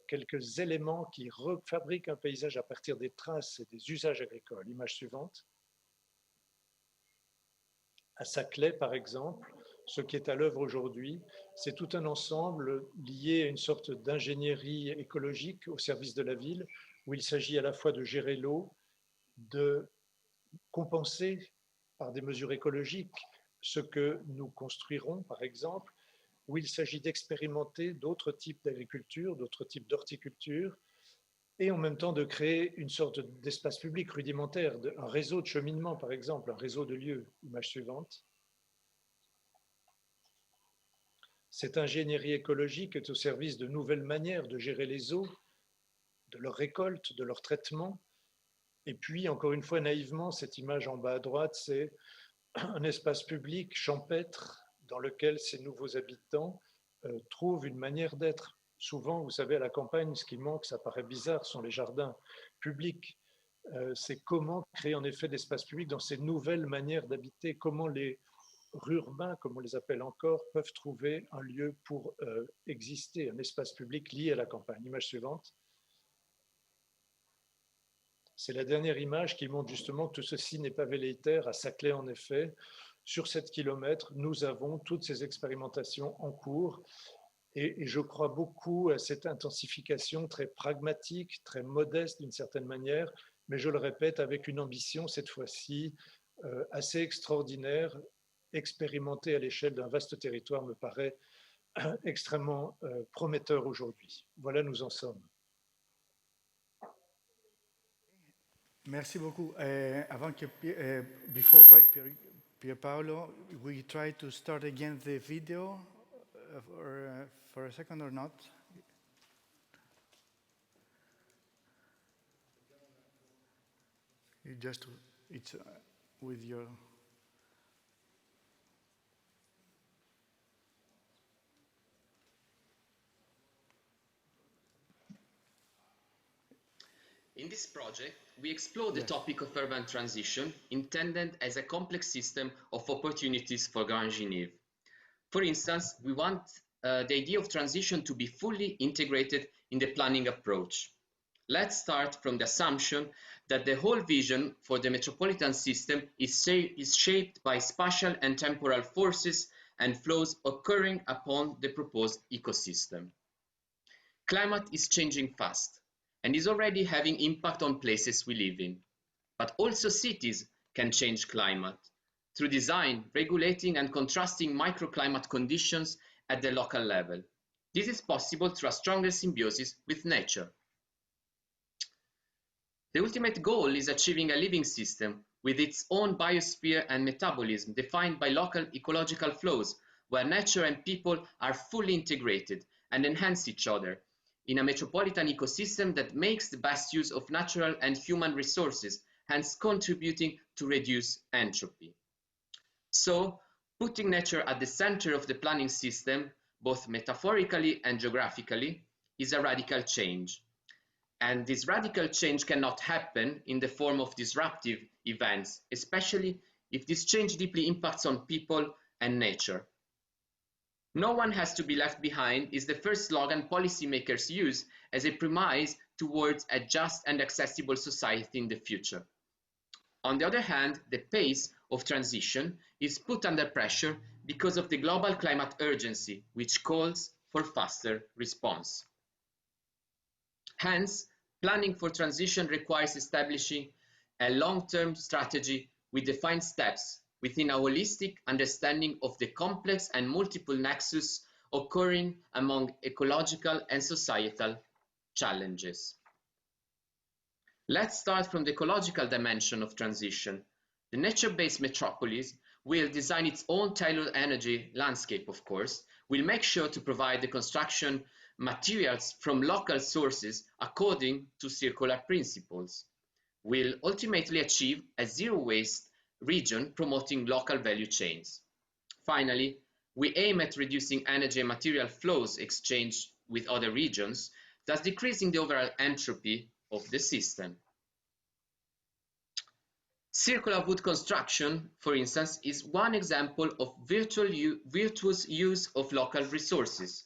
quelques éléments qui refabriquent un paysage à partir des traces et des usages agricoles. Image suivante. À Saclay, par exemple, ce qui est à l'œuvre aujourd'hui, c'est tout un ensemble lié à une sorte d'ingénierie écologique au service de la ville, où il s'agit à la fois de gérer l'eau, de compenser par des mesures écologiques ce que nous construirons, par exemple, où il s'agit d'expérimenter d'autres types d'agriculture, d'autres types d'horticulture, et en même temps de créer une sorte d'espace public rudimentaire, un réseau de cheminement, par exemple, un réseau de lieux. Image suivante. Cette ingénierie écologique est au service de nouvelles manières de gérer les eaux, de leur récolte, de leur traitement. Et puis, encore une fois, naïvement, cette image en bas à droite, c'est un espace public champêtre dans lequel ces nouveaux habitants trouvent une manière d'être. Souvent, vous savez, à la campagne, ce qui manque, ça paraît bizarre, sont les jardins publics. C'est comment créer en effet d'espaces publics dans ces nouvelles manières d'habiter, comment les rurbains, comme on les appelle encore, peuvent trouver un lieu pour exister, un espace public lié à la campagne. Image suivante. C'est la dernière image qui montre justement que tout ceci n'est pas velléitaire. À Saclay, en effet, sur 7 km, nous avons toutes ces expérimentations en cours. Et je crois beaucoup à cette intensification très pragmatique, très modeste d'une certaine manière, mais je le répète, avec une ambition cette fois-ci assez extraordinaire. Expérimentée à l'échelle d'un vaste territoire me paraît extrêmement prometteur aujourd'hui. Voilà, nous en sommes. Merci beaucoup. Avant que before Pierpaolo, we try to start again the video for a second or not? It's with your. In this project, we explore the topic of urban transition intended as a complex system of opportunities for Grand Genève. For instance, we want the idea of transition to be fully integrated in the planning approach. Let's start from the assumption that the whole vision for the metropolitan system is shaped by spatial and temporal forces and flows occurring upon the proposed ecosystem. Climate is changing fast and is already having impact on places we live in. But also cities can change climate through design, regulating and contrasting microclimate conditions at the local level. This is possible through a stronger symbiosis with nature. The ultimate goal is achieving a living system with its own biosphere and metabolism defined by local ecological flows, where nature and people are fully integrated and enhance each other in a metropolitan ecosystem that makes the best use of natural and human resources, hence contributing to reduce entropy. So, putting nature at the center of the planning system, both metaphorically and geographically, is a radical change. And this radical change cannot happen in the form of disruptive events, especially if this change deeply impacts on people and nature. No one has to be left behind is the first slogan policymakers use as a premise towards a just and accessible society in the future. On the other hand, the pace of transition is put under pressure because of the global climate urgency, which calls for faster response. Hence, planning for transition requires establishing a long-term strategy with defined steps within a holistic understanding of the complex and multiple nexus occurring among ecological and societal challenges. Let's start from the ecological dimension of transition. The nature-based metropolis will design its own tailored energy landscape, of course, will make sure to provide the construction materials from local sources according to circular principles, will ultimately achieve a zero-waste region promoting local value chains. Finally, we aim at reducing energy and material flows exchanged with other regions, thus decreasing the overall entropy of the system. Circular wood construction, for instance, is one example of virtuous use of local resources.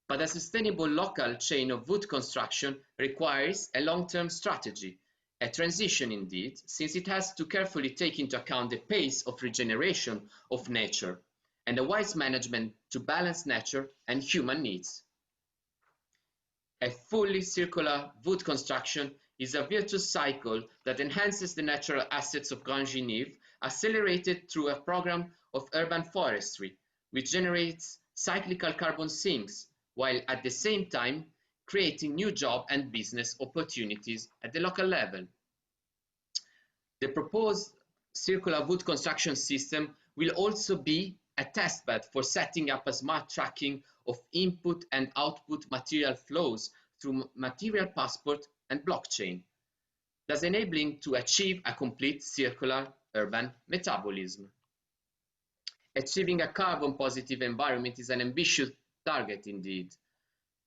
But a sustainable local chain of wood construction requires a long-term strategy, a transition indeed, since it has to carefully take into account the pace of regeneration of nature and a wise management to balance nature and human needs. A fully circular wood construction is a virtuous cycle that enhances the natural assets of Grand Genève, accelerated through a program of urban forestry, which generates cyclical carbon sinks, while at the same time creating new job and business opportunities at the local level. The proposed circular wood construction system will also be a testbed for setting up a smart tracking of input and output material flows through material passport and blockchain, thus enabling to achieve a complete circular urban metabolism. Achieving a carbon-positive environment is an ambitious target indeed.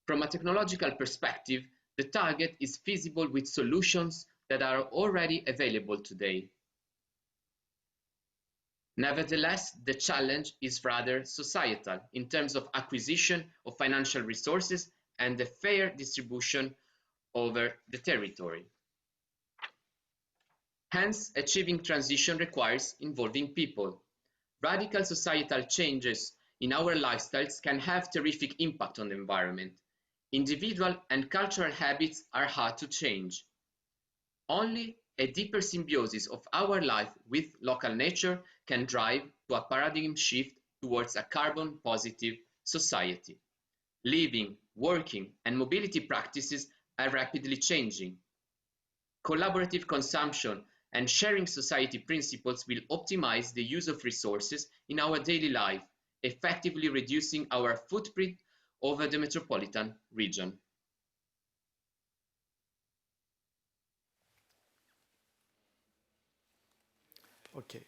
From a technological perspective, the target is feasible with solutions that are already available today. Nevertheless, the challenge is rather societal in terms of acquisition of financial resources and the fair distribution over the territory. Hence, achieving transition requires involving people. Radical societal changes in our lifestyles can have terrific impact on the environment. Individual and cultural habits are hard to change. Only a deeper symbiosis of our life with local nature can drive to a paradigm shift towards a carbon-positive society. Living, working, and mobility practices are rapidly changing. Collaborative consumption and sharing society principles will optimize the use of resources in our daily life, effectively reducing our footprint over the metropolitan region. Okay.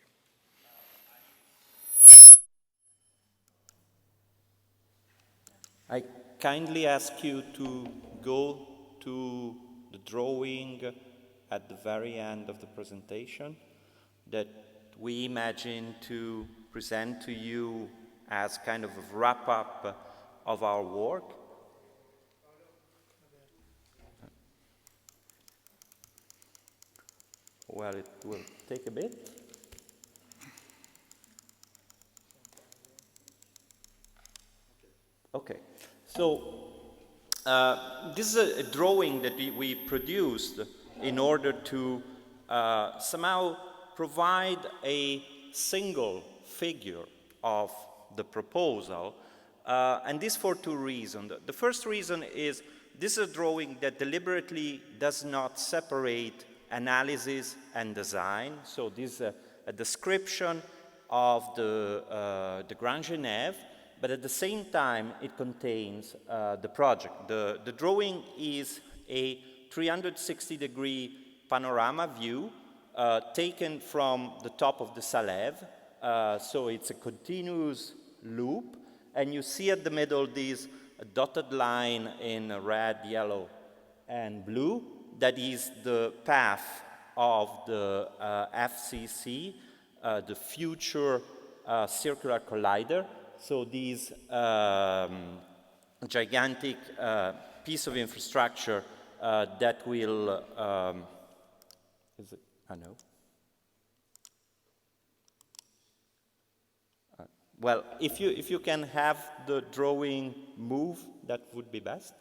I kindly ask you to go to the drawing at the very end of the presentation that we imagine to present to you as kind of a wrap-up of our work. Well, it will take a bit. Okay, so this is a drawing that we produced in order to somehow provide a single figure of the proposal, and this for two reasons. The first reason is this is a drawing that deliberately does not separate analysis and design, so this is a description of the Grand Genève, but at the same time it contains the project. The drawing is a 360-degree panorama view taken from the top of the Salève, so it's a continuous loop, and you see at the middle this dotted line in red, yellow, and blue. That is the path of the FCC, the Future Circular Collider. So these gigantic piece of infrastructure that will, is it, no. Well, if you can have the drawing move, that would be best.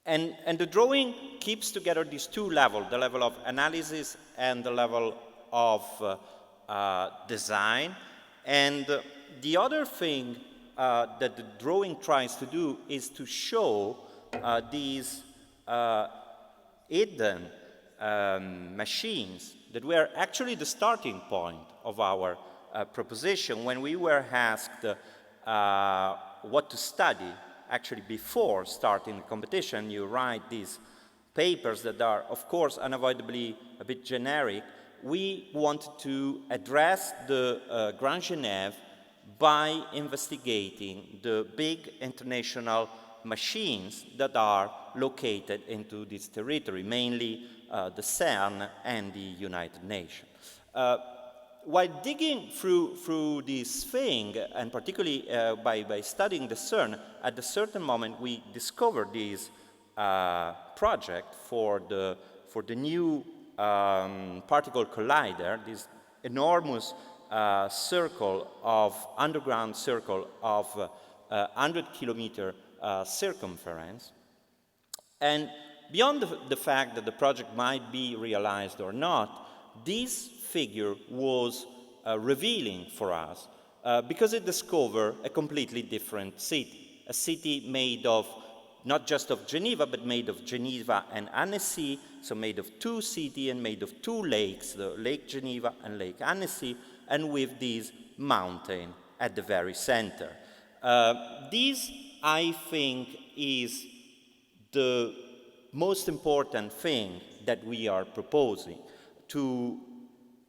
And the drawing keeps together these two levels, the level of analysis and the level of design. And the other thing that the drawing tries to do is to show these hidden machines that were actually the starting point of our proposition. When we were asked what to study, actually before starting the competition, you write these papers that are, of course, unavoidably a bit generic. We wanted to address the Grand Genève by investigating the big international machines that are located into this territory, mainly the CERN and the United Nations. While digging through this thing, and particularly by studying the CERN, at a certain moment we discovered this project for the new particle collider, this enormous underground circle of 100-kilometer circumference. And beyond the fact that the project might be realized or not, this figure was revealing for us because it discovered a completely different city, a city made of not just of Geneva, but made of Geneva and Annecy, so made of two cities and made of two lakes, the Lake Geneva and Lake Annecy, and with this mountain at the very center. This, I think, is the most important thing that we are proposing, to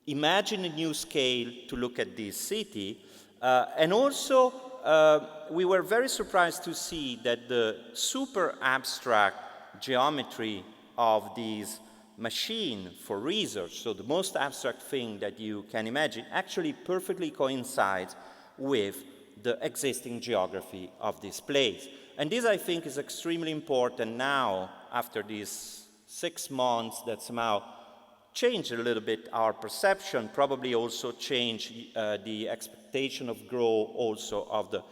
imagine a new scale to look at this city, and also we were very surprised to see that the super abstract geometry of this machine for research, so the most abstract thing that you can imagine, actually perfectly coincides with the existing geography of this place. And this, I think, is extremely important now, after these 6 months that somehow changed a little bit our perception, probably also changed the expectation of growth also of the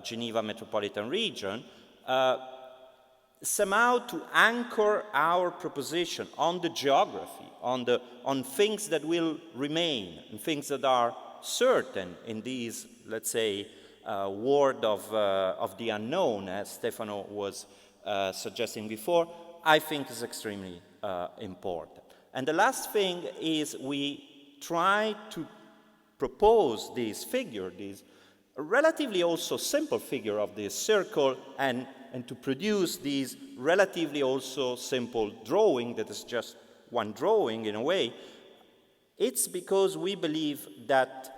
Geneva metropolitan region, somehow to anchor our proposition on the geography, on things that will remain, and things that are certain in these, let's say, world of the unknown, as Stefano was suggesting before, I think is extremely important. And the last thing is we try to propose this figure, this relatively also simple figure of this circle, and to produce this relatively also simple drawing that is just one drawing in a way. It's because we believe that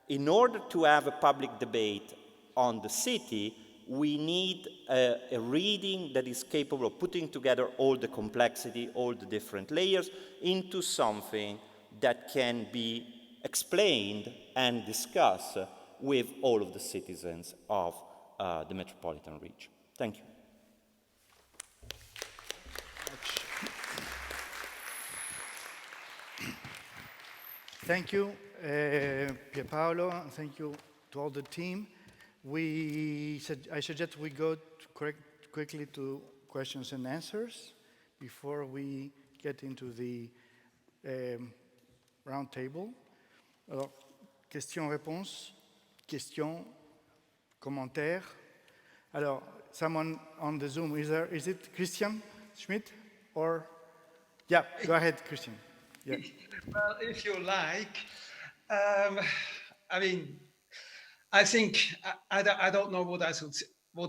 in order to have a public debate on the city, we need a reading that is capable of putting together all the complexity, all the different layers into something that can be explained and discussed with all of the citizens of the metropolitan region. Thank you. Thank you, Pierpaolo, and thank you to all the team. I suggest we go quickly to questions and answers before we get into the round table. Alors, questions-réponses, questions, commentaires. Alors, someone on the Zoom, is it Christian Schmidt? Or, yeah, go ahead, Christian. Yeah. Well, if you like, I mean, I think I don't know what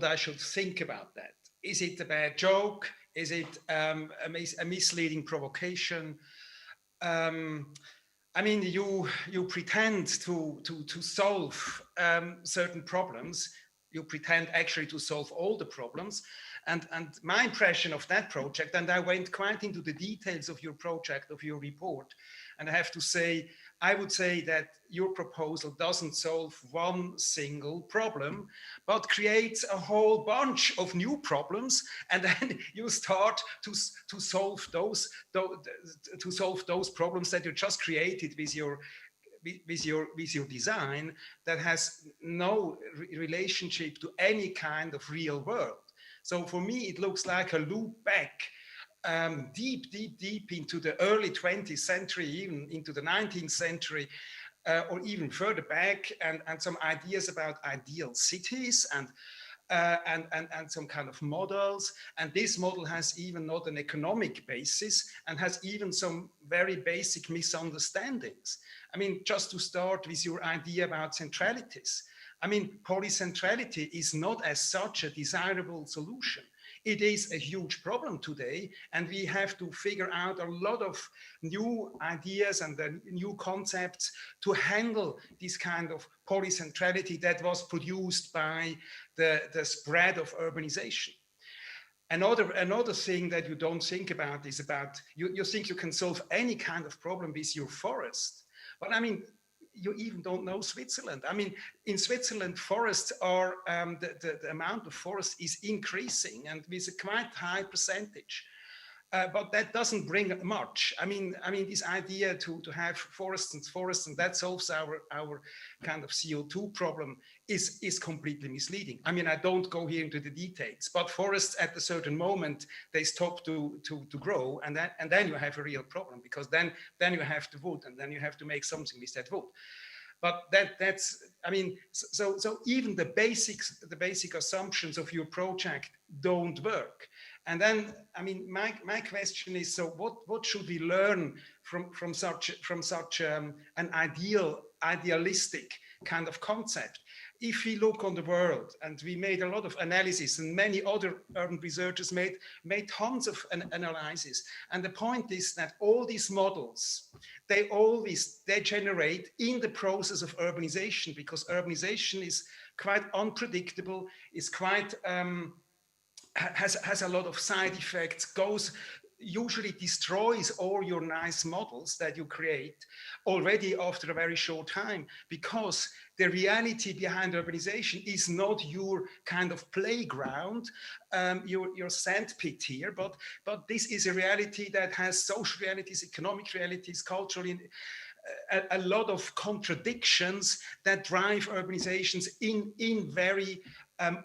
I should think about that. Is it a bad joke? Is it a misleading provocation? I mean, you pretend to solve certain problems. You pretend actually to solve all the problems, And my impression of that project, and I went quite into the details of your project, of your report, and I have to say, I would say that your proposal doesn't solve one single problem, but creates a whole bunch of new problems, and then you start to solve those problems that you just created with your design that has no relationship to any kind of real world. So for me, it looks like a loop back deep into the early 20th century, even into the 19th century, or even further back, and some ideas about ideal cities and some kind of models. And this model has even not an economic basis and has even some very basic misunderstandings. I mean, just to start with your idea about centralities. I mean, polycentrality is not as such a desirable solution. It is a huge problem today, and we have to figure out a lot of new ideas and new concepts to handle this kind of polycentrality that was produced by the spread of urbanization. Another thing that you don't think about is about, you think you can solve any kind of problem with your forest. But I mean, you even don't know Switzerland. I mean, in Switzerland, forests are, the amount of forest is increasing and with a quite high percentage. But that doesn't bring much. I mean, this idea to have forests and that solves our kind of CO2 problem is completely misleading. I mean, I don't go here into the details, but forests at a certain moment, they stop to grow, and then you have a real problem, because then you have the wood, and then you have to make something with that wood. But that's, I mean, so even the basic assumptions of your project don't work. And then, I mean, my question is, so what should we learn from such an idealistic kind of concept? If we look on the world, and we made a lot of analysis, and many other urban researchers made tons of analysis, and the point is that all these models, they generate in the process of urbanization, because urbanization is quite unpredictable, is quite has a lot of side effects, usually destroys all your nice models that you create already after a very short time, because the reality behind urbanization is not your kind of playground, your sandpit here, but this is a reality that has social realities, economic realities, cultural, a lot of contradictions that drive urbanizations in very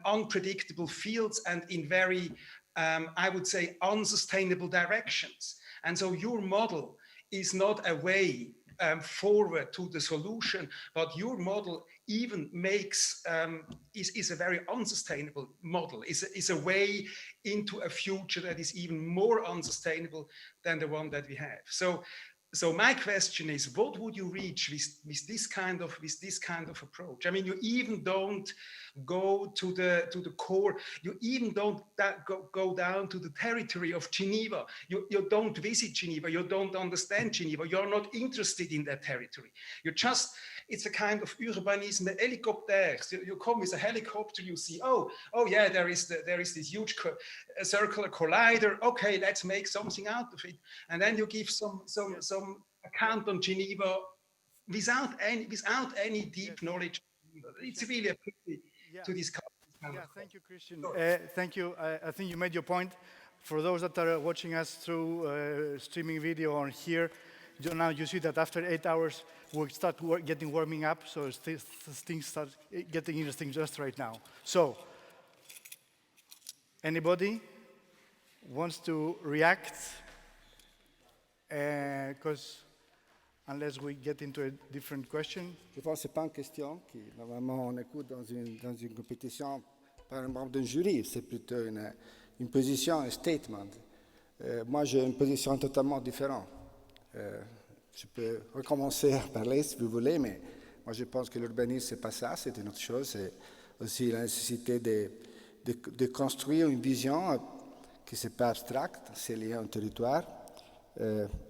unpredictable fields and in very, I would say, unsustainable directions. And so your model is not a way forward to the solution, but your model even makes, is a very unsustainable model, is a way into a future that is even more unsustainable than the one that we have. So my question is, what would you reach with this kind of approach? I mean, you even don't go to the core. You even don't go down to the territory of Geneva. You don't visit Geneva. You don't understand Geneva. You're not interested in that territory. It's a kind of urbanisme hélicoptère. You come with a helicopter, you see, oh yeah, there is this huge circular collider. Okay, let's make something out of it. And then you give some account on Geneva without any deep knowledge. It's really a pity to discuss this kind of thank you, Christian. Thank you. I think you made your point. For those that are watching us through streaming video on here, now you see that after 8 hours, we'll start warming up, so things start getting interesting just right now. So, anybody wants to react? Because unless we get into a different question. Je pense que ce n'est pas une question qui, normalement, on écoute dans une compétition par un membre d'un jury. C'est plutôt une position, un statement. Moi, j'ai une position totalement différente. Je peux recommencer à parler si vous voulez, mais moi, je pense que l'urbanisme, ce n'est pas ça, c'est une autre chose. C'est aussi la nécessité de construire une vision qui n'est pas abstracte, c'est lié à un territoire.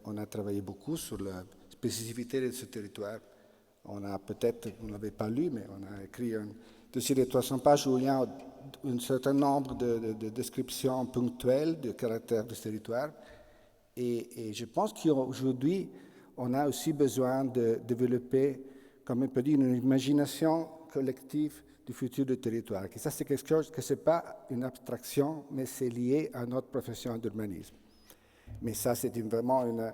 On a travaillé beaucoup sur la spécificité de ce territoire. On a peut-être, vous ne l'avez pas lu, mais on a écrit un dossier de 300 pages où il y a un certain nombre de descriptions ponctuelles du caractère du territoire. Et je pense qu'aujourd'hui, on a aussi besoin de développer, comme on peut dire, une imagination collective du futur du territoire. Et ça, c'est quelque chose que ce n'est pas une abstraction, mais c'est lié à notre profession d'urbanisme. Mais ça, c'est vraiment une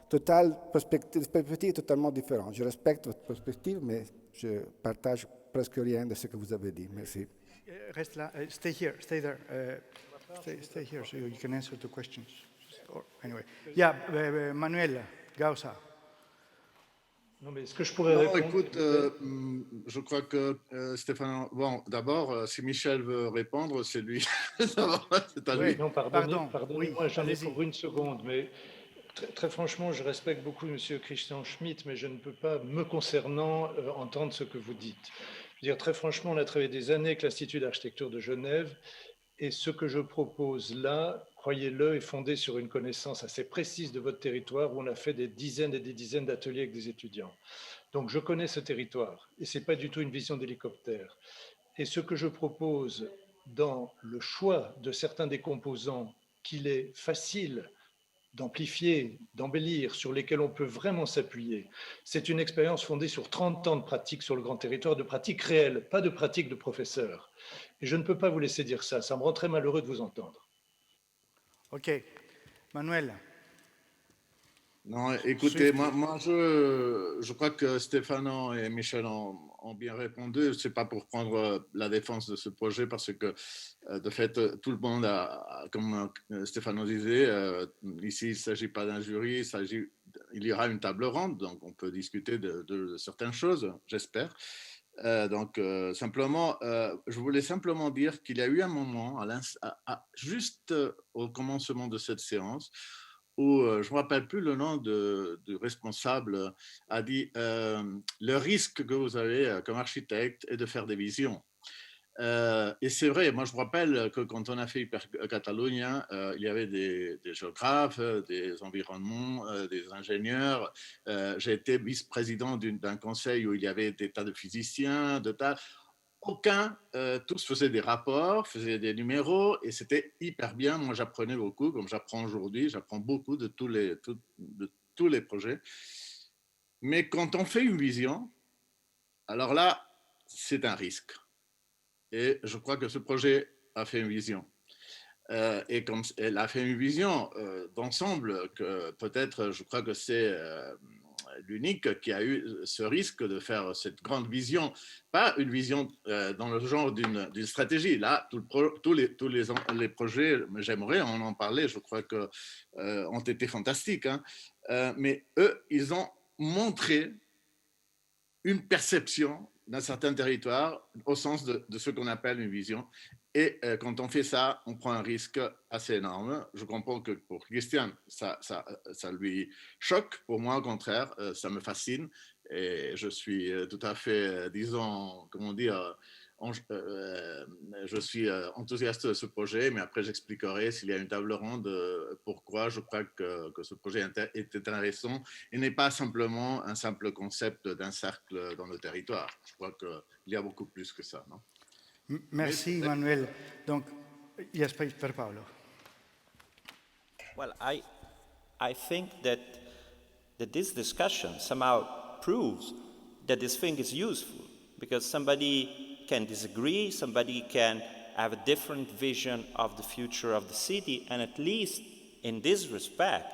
perspective totalement différente. Je respecte votre perspective, mais je partage presque rien de ce que vous avez dit. Merci. Reste là. Stay here. Stay there. Stay here so you can answer the questions. Anyway. Yeah, Manuel Gausa. Non, mais est-ce que je pourrais répondre? Écoute, je crois que Stéphane... Bon, d'abord, si Michel veut répondre, c'est lui. C'est à lui. Oui, non, pardonnez-moi, oui, j'en ai pour une seconde, mais très franchement, je respecte beaucoup M. Christian Schmitt, mais je ne peux pas, me concernant, entendre ce que vous dites. Je veux dire, très franchement, on a travaillé des années avec l'Institut d'architecture de Genève, et ce que je propose là, croyez-le, est fondé sur une connaissance assez précise de votre territoire, où on a fait des dizaines et des dizaines d'ateliers avec des étudiants. Donc je connais ce territoire, et ce n'est pas du tout une vision d'hélicoptère. Et ce que je propose dans le choix de certains des composants qu'il est facile d'amplifier, d'embellir, sur lesquels on peut vraiment s'appuyer, c'est une expérience fondée sur 30 ans de pratique sur le grand territoire, de pratique réelle, pas de pratique de professeur. Et je ne peux pas vous laisser dire ça, ça me rend très malheureux de vous entendre. Ok. Manuel. Non, écoutez, moi je crois que Stéphane et Michel ont bien répondu. Ce n'est pas pour prendre la défense de ce projet, parce que, de fait, tout le monde comme Stéphane disait, ici, il ne s'agit pas d'un jury, il y aura une table ronde, donc on peut discuter de certaines choses, j'espère. Simplement, je voulais simplement dire qu'il y a eu un moment, juste au commencement de cette séance, où je ne me rappelle plus le nom du responsable, a dit le risque que vous avez comme architecte est de faire des visions. Et c'est vrai, moi je me rappelle que quand on a fait Hyper Catalunya, il y avait des géographes, des environnements, des ingénieurs. J'ai été vice-président d'un conseil où il y avait des tas de physiciens, tous faisaient des rapports, faisaient des numéros, et c'était hyper bien. Moi, j'apprenais beaucoup, comme j'apprends aujourd'hui, j'apprends beaucoup de tous les projets. Mais quand on fait une vision, alors là, c'est un risque. Et je crois que ce projet a fait une vision. Et comme elle a fait une vision d'ensemble, que peut-être, je crois que c'est l'unique qui a eu ce risque de faire cette grande vision, pas une vision dans le genre d'une stratégie. Là, tous les projets, j'aimerais en parler, je crois que ont été fantastiques, hein. Mais eux, ils ont montré une perception d'un certain territoire au sens de ce qu'on appelle une vision. Et quand on fait ça, on prend un risque assez énorme. Je comprends que pour Christian, ça lui choque. Pour moi, au contraire, ça me fascine. Et je suis tout à fait, disons, comment dire, je suis enthousiaste de ce projet, mais après j'expliquerai s'il y a une table ronde pourquoi je crois que ce projet est intéressant et n'est pas simplement un simple concept d'un cercle dans le territoire. Je crois qu'il y a beaucoup plus que ça, non? Merci, Manuel. Donc, yes, per Paolo. Well, I think that this discussion somehow proves that this thing is useful, because somebody can disagree, somebody can have a different vision of the future of the city, and at least in this respect,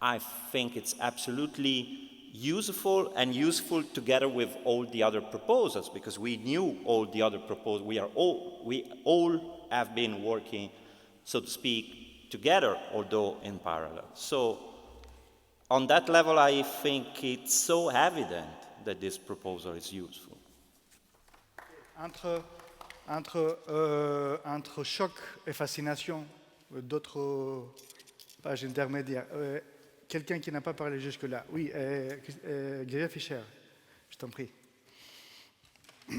I think it's absolutely useful, and useful together with all the other proposals, because we knew all the other proposals. We all have been working, so to speak, together, although in parallel. So on that level, I think it's so evident that this proposal is useful. Entre choc et fascination, d'autres pages intermédiaires. Quelqu'un qui n'a pas parlé jusque-là. Oui, Xavier Fischer, je t'en prie. Bon,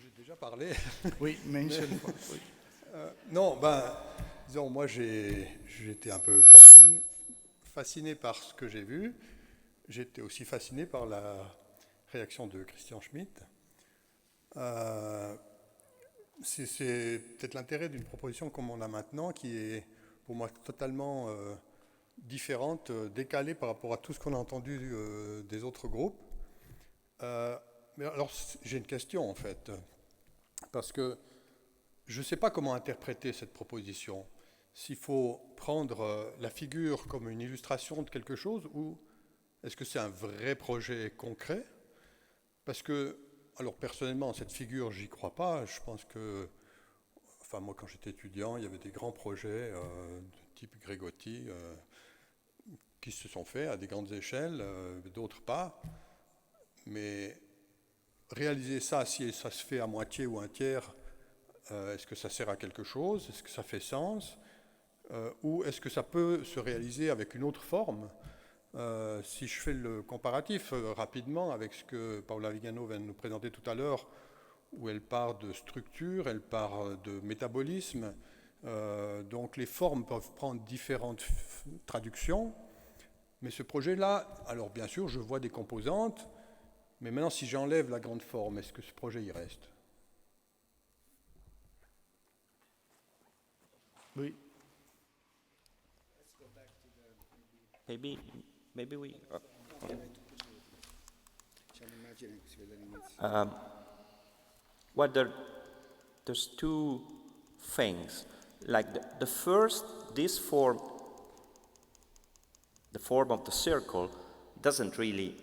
j'ai déjà parlé. Oui, mais une seule fois. Oui. Non, disons, moi j'étais un peu fasciné par ce que j'ai vu. J'étais aussi fasciné par la réaction de Christian Schmitt. c'est peut-être l'intérêt d'une proposition comme on a maintenant, qui est pour moi totalement différente, décalée par rapport à tout ce qu'on a entendu des autres groupes. Mais alors, j'ai une question en fait, parce que je ne sais pas comment interpréter cette proposition. S'il faut prendre la figure comme une illustration de quelque chose, ou est-ce que c'est un vrai projet concret? Parce que, alors personnellement, cette figure, j'y crois pas. Je pense que, enfin moi quand j'étais étudiant, il y avait des grands projets de type Grégotti qui se sont faits à des grandes échelles, d'autres pas. Mais réaliser ça, si ça se fait à moitié ou un tiers, est-ce que ça sert à quelque chose? Est-ce que ça fait sens? Ou est-ce que ça peut se réaliser avec une autre forme? Si je fais le comparatif rapidement avec ce que Paola Vigano vient de nous présenter tout à l'heure, où elle part de structure, elle part de métabolisme, donc les formes peuvent prendre différentes traductions, mais ce projet-là, alors bien sûr, je vois des composantes, mais maintenant, si j'enlève la grande forme, est-ce que ce projet y reste? Oui. Maybe we. Well, there's two things. Like the first, this form, the form of the circle, doesn't really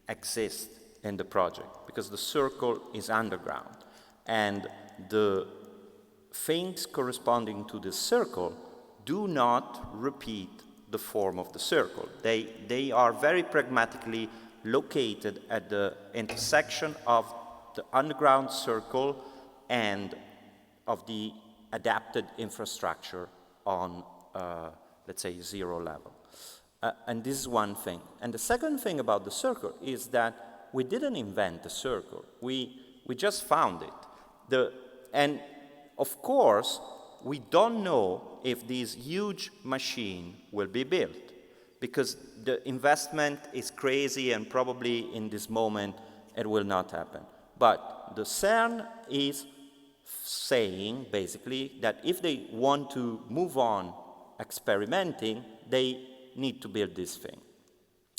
exist in the project because the circle is underground, and the things corresponding to the circle do not repeat the form of the circle. They are very pragmatically located at the intersection of the underground circle and of the adapted infrastructure on, let's say, zero level. And this is one thing. And the second thing about the circle is that we didn't invent the circle. We just found it. And of course, we don't know if this huge machine will be built because the investment is crazy and probably in this moment it will not happen. But the CERN is saying basically that if they want to move on experimenting, they need to build this thing.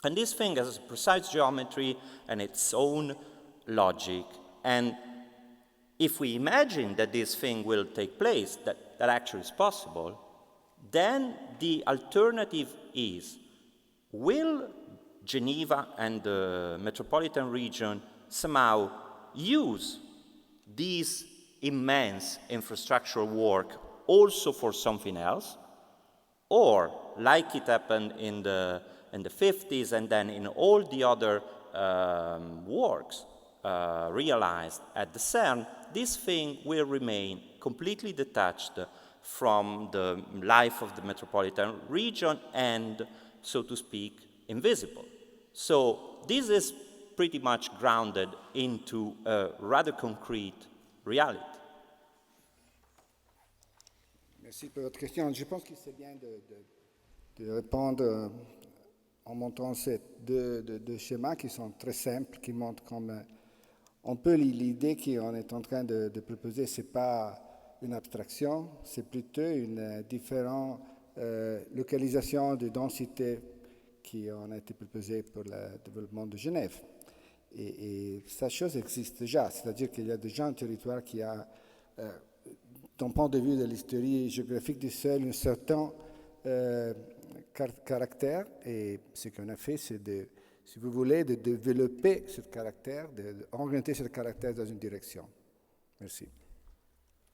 And this thing has a precise geometry and its own logic. And if we imagine that this thing will take place, that actually is possible, then the alternative is, will Geneva and the metropolitan region somehow use this immense infrastructural work also for something else? Or, like it happened in the 50s and then in all the other works realized at the CERN, this thing will remain completely detached from the life of the metropolitan region and, so to speak, invisible. So this is pretty much grounded into a rather concrete reality. Merci pour votre question. Je pense que c'est bien de répondre en montrant ces deux schémas qui sont très simples, qui montrent comme un peu l'idée qu'on est en train de proposer. Ce n'est pas une abstraction, c'est plutôt une différente localisation de densité qui ont été proposées pour le développement de Genève. Et cette chose existe déjà, c'est-à-dire qu'il y a déjà un territoire qui a, d'un point de vue de l'histoire géographique du sol, un certain caractère. Et ce qu'on a fait, c'est de, si vous voulez, de développer ce caractère, d'orienter ce caractère dans une direction. Merci.